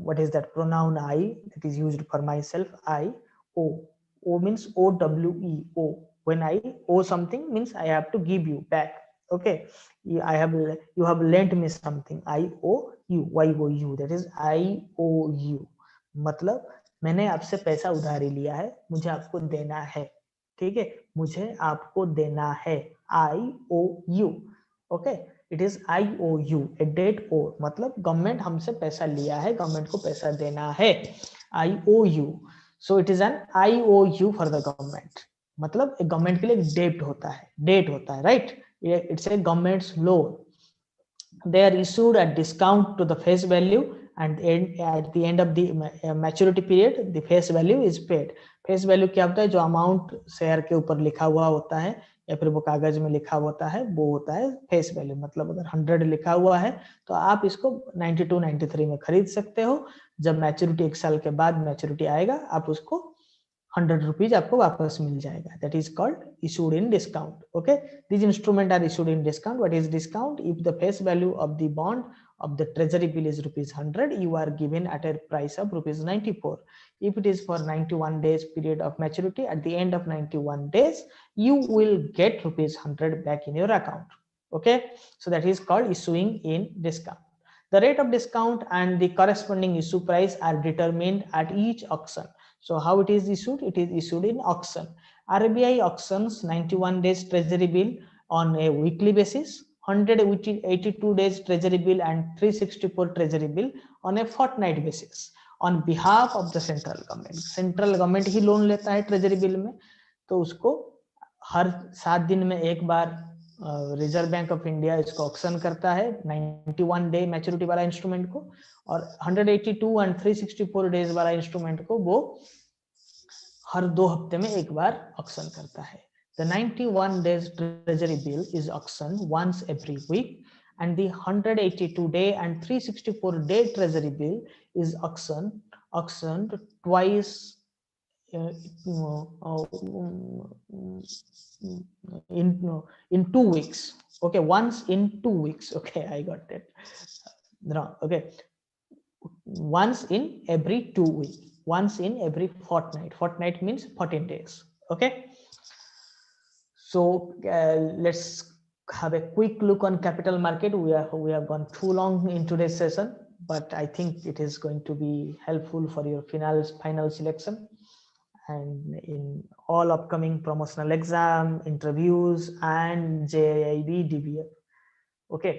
What is that pronoun I that is used for myself? I. O means OWE. When I owe something means I have to give you back. Okay, you have lent me something. I owe you. YOU, that is IOU. मतलब मैंने आपसे पैसा उधारी लिया है, मुझे आपको देना है. ठीक है, मुझे आपको देना है. IOU. Okay, it is IOU, a debt owed. मतलब गवर्नमेंट हमसे पैसा लिया है, गवर्नमेंट को पैसा देना है. IOU. So it is an IOU for the government. मतलब गवर्नमेंट के लिए डेट होता है, right? It's a government's loan. They are issued at discount to the face value, and at the end of the maturity period, the face value is paid. Face value क्या होता है? जो amount share के ऊपर लिखा हुआ होता है या फिर वो कागज में लिखा होता है, वो होता है फेस वैल्यू. मतलब अगर 100 लिखा हुआ है तो आप इसको 92, 93 में खरीद सकते हो. जब मैच्योरिटी 1 साल के बाद मैच्योरिटी आएगा, आप उसको 100 rupees आपको वापस मिल जाएगा. That is called issued in discount. Okay, these instruments are issued in discount. What is discount? If the face value of the bond of the treasury bill is ₹100, you are given at a price of ₹94. If it is for 91 days period of maturity, at the end of 91 days, you will get ₹100 back in your account. Okay, so that is called issuing in discount. The rate of discount and the corresponding issue price are determined at each auction. So how it is issued? It is issued in auction. RBI auctions 91 days treasury bill on a weekly basis, 182 days treasury bill and 364 treasury bill on a fortnight basis on behalf of the central government. Central government he loan लेता है treasury bill में, तो उसको हर 7 दिन में एक बार reserve bank of India इसको auction करता है 91 डे मैच्योरिटी वाला इंस्ट्रूमेंट को, और 182 एंड 364 डेज वाला इंस्ट्रूमेंट को वो हर 2 हफ्ते में एक बार ऑक्शन करता है. The 91 days treasury bill is auctioned once every week, and the 182 day and 364 day treasury bill is auctioned twice in 2 weeks. Okay, once in 2 weeks. Okay, I got that. No, okay, once in every 2 weeks, once in every fortnight. Fortnight means 14 days. Okay, so let's have a quick look on capital market. We have gone too long in today's session, but I think it is going to be helpful for your final selection and in all upcoming promotional exam, interviews, and JAIB DBF. Okay,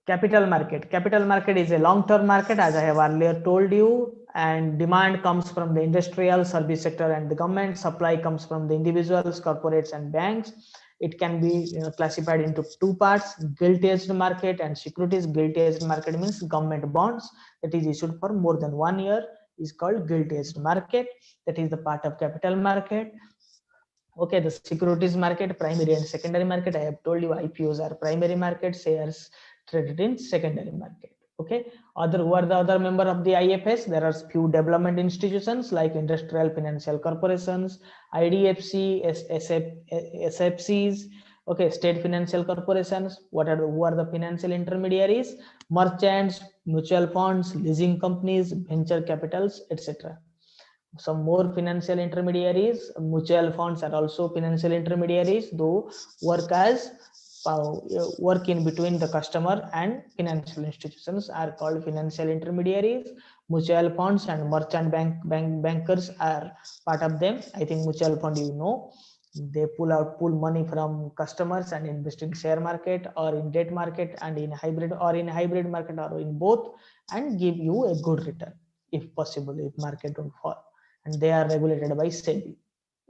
capital market is a long-term market, as I have earlier told you, and demand comes from the industrial, service sector, and the government. Supply comes from the individuals, corporates, and banks. It can be classified into 2 parts: gilt-edged market and securities. Gilt-edged market means government bonds that is issued for more than 1 year is called gilt-edged market. That is the part of capital market. Okay, the securities market, primary and secondary market. I have told you IPOs are primary market, shares traded in secondary market. Okay, who are the other member of the IFS? There are few development institutions like industrial financial corporations, IDFC, SFCs, okay, state financial corporations. Who are the financial intermediaries? Merchants, mutual funds, leasing companies, venture capitals, etc. Some more financial intermediaries. Mutual funds are also financial intermediaries, though work in between the customer and financial institutions are called financial intermediaries. Mutual funds and merchant bankers are part of them. I think mutual fund, they pull money from customers and invest in share market or in debt market and in hybrid market or in both, and give you a good return if possible, if market don't fall. And they are regulated by SEBI.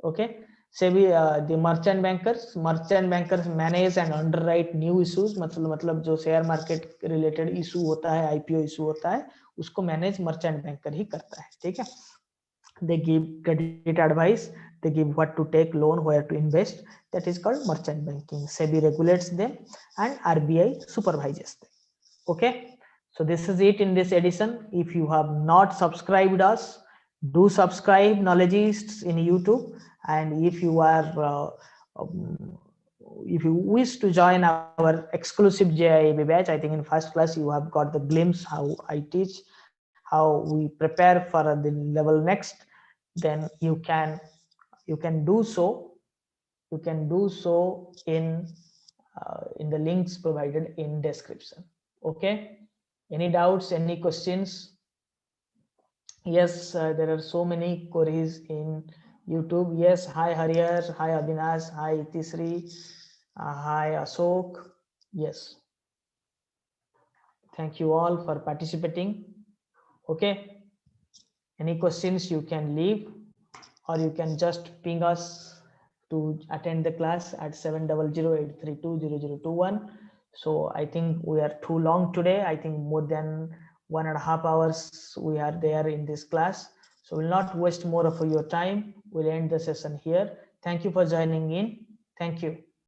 Okay, SEBI, the merchant bankers manage and underwrite new issues. मतलब जो share market related issue होता है, IPO issue होता है, उसको manage merchant banker ही करता है. ठीक है. They give credit advice, they give what to take loan, where to invest. That is called merchant banking. SEBI regulates them and RBI supervises them. Okay, so this is it in this edition. If you have not subscribed us, do subscribe Knowledgists in YouTube. And if you are if you wish to join our exclusive JAIIB batch, I think in first class you have got the glimpse how I teach, how we prepare for the level next. Then you can do so. You can do so in the links provided in description. Okay. Any doubts? Any questions? Yes, there are so many queries in YouTube. Yes, hi Hariyar, hi Abhinash, hi Itisri, hi Ashok. Yes. Thank you all for participating. Okay. Any questions you can leave, or you can just ping us to attend the class at 700-832-0021. So I think we are too long today. I think more than 1.5 hours we are there in this class. So we'll not waste more of your time. We'll end the session here. Thank you for joining in. Thank you.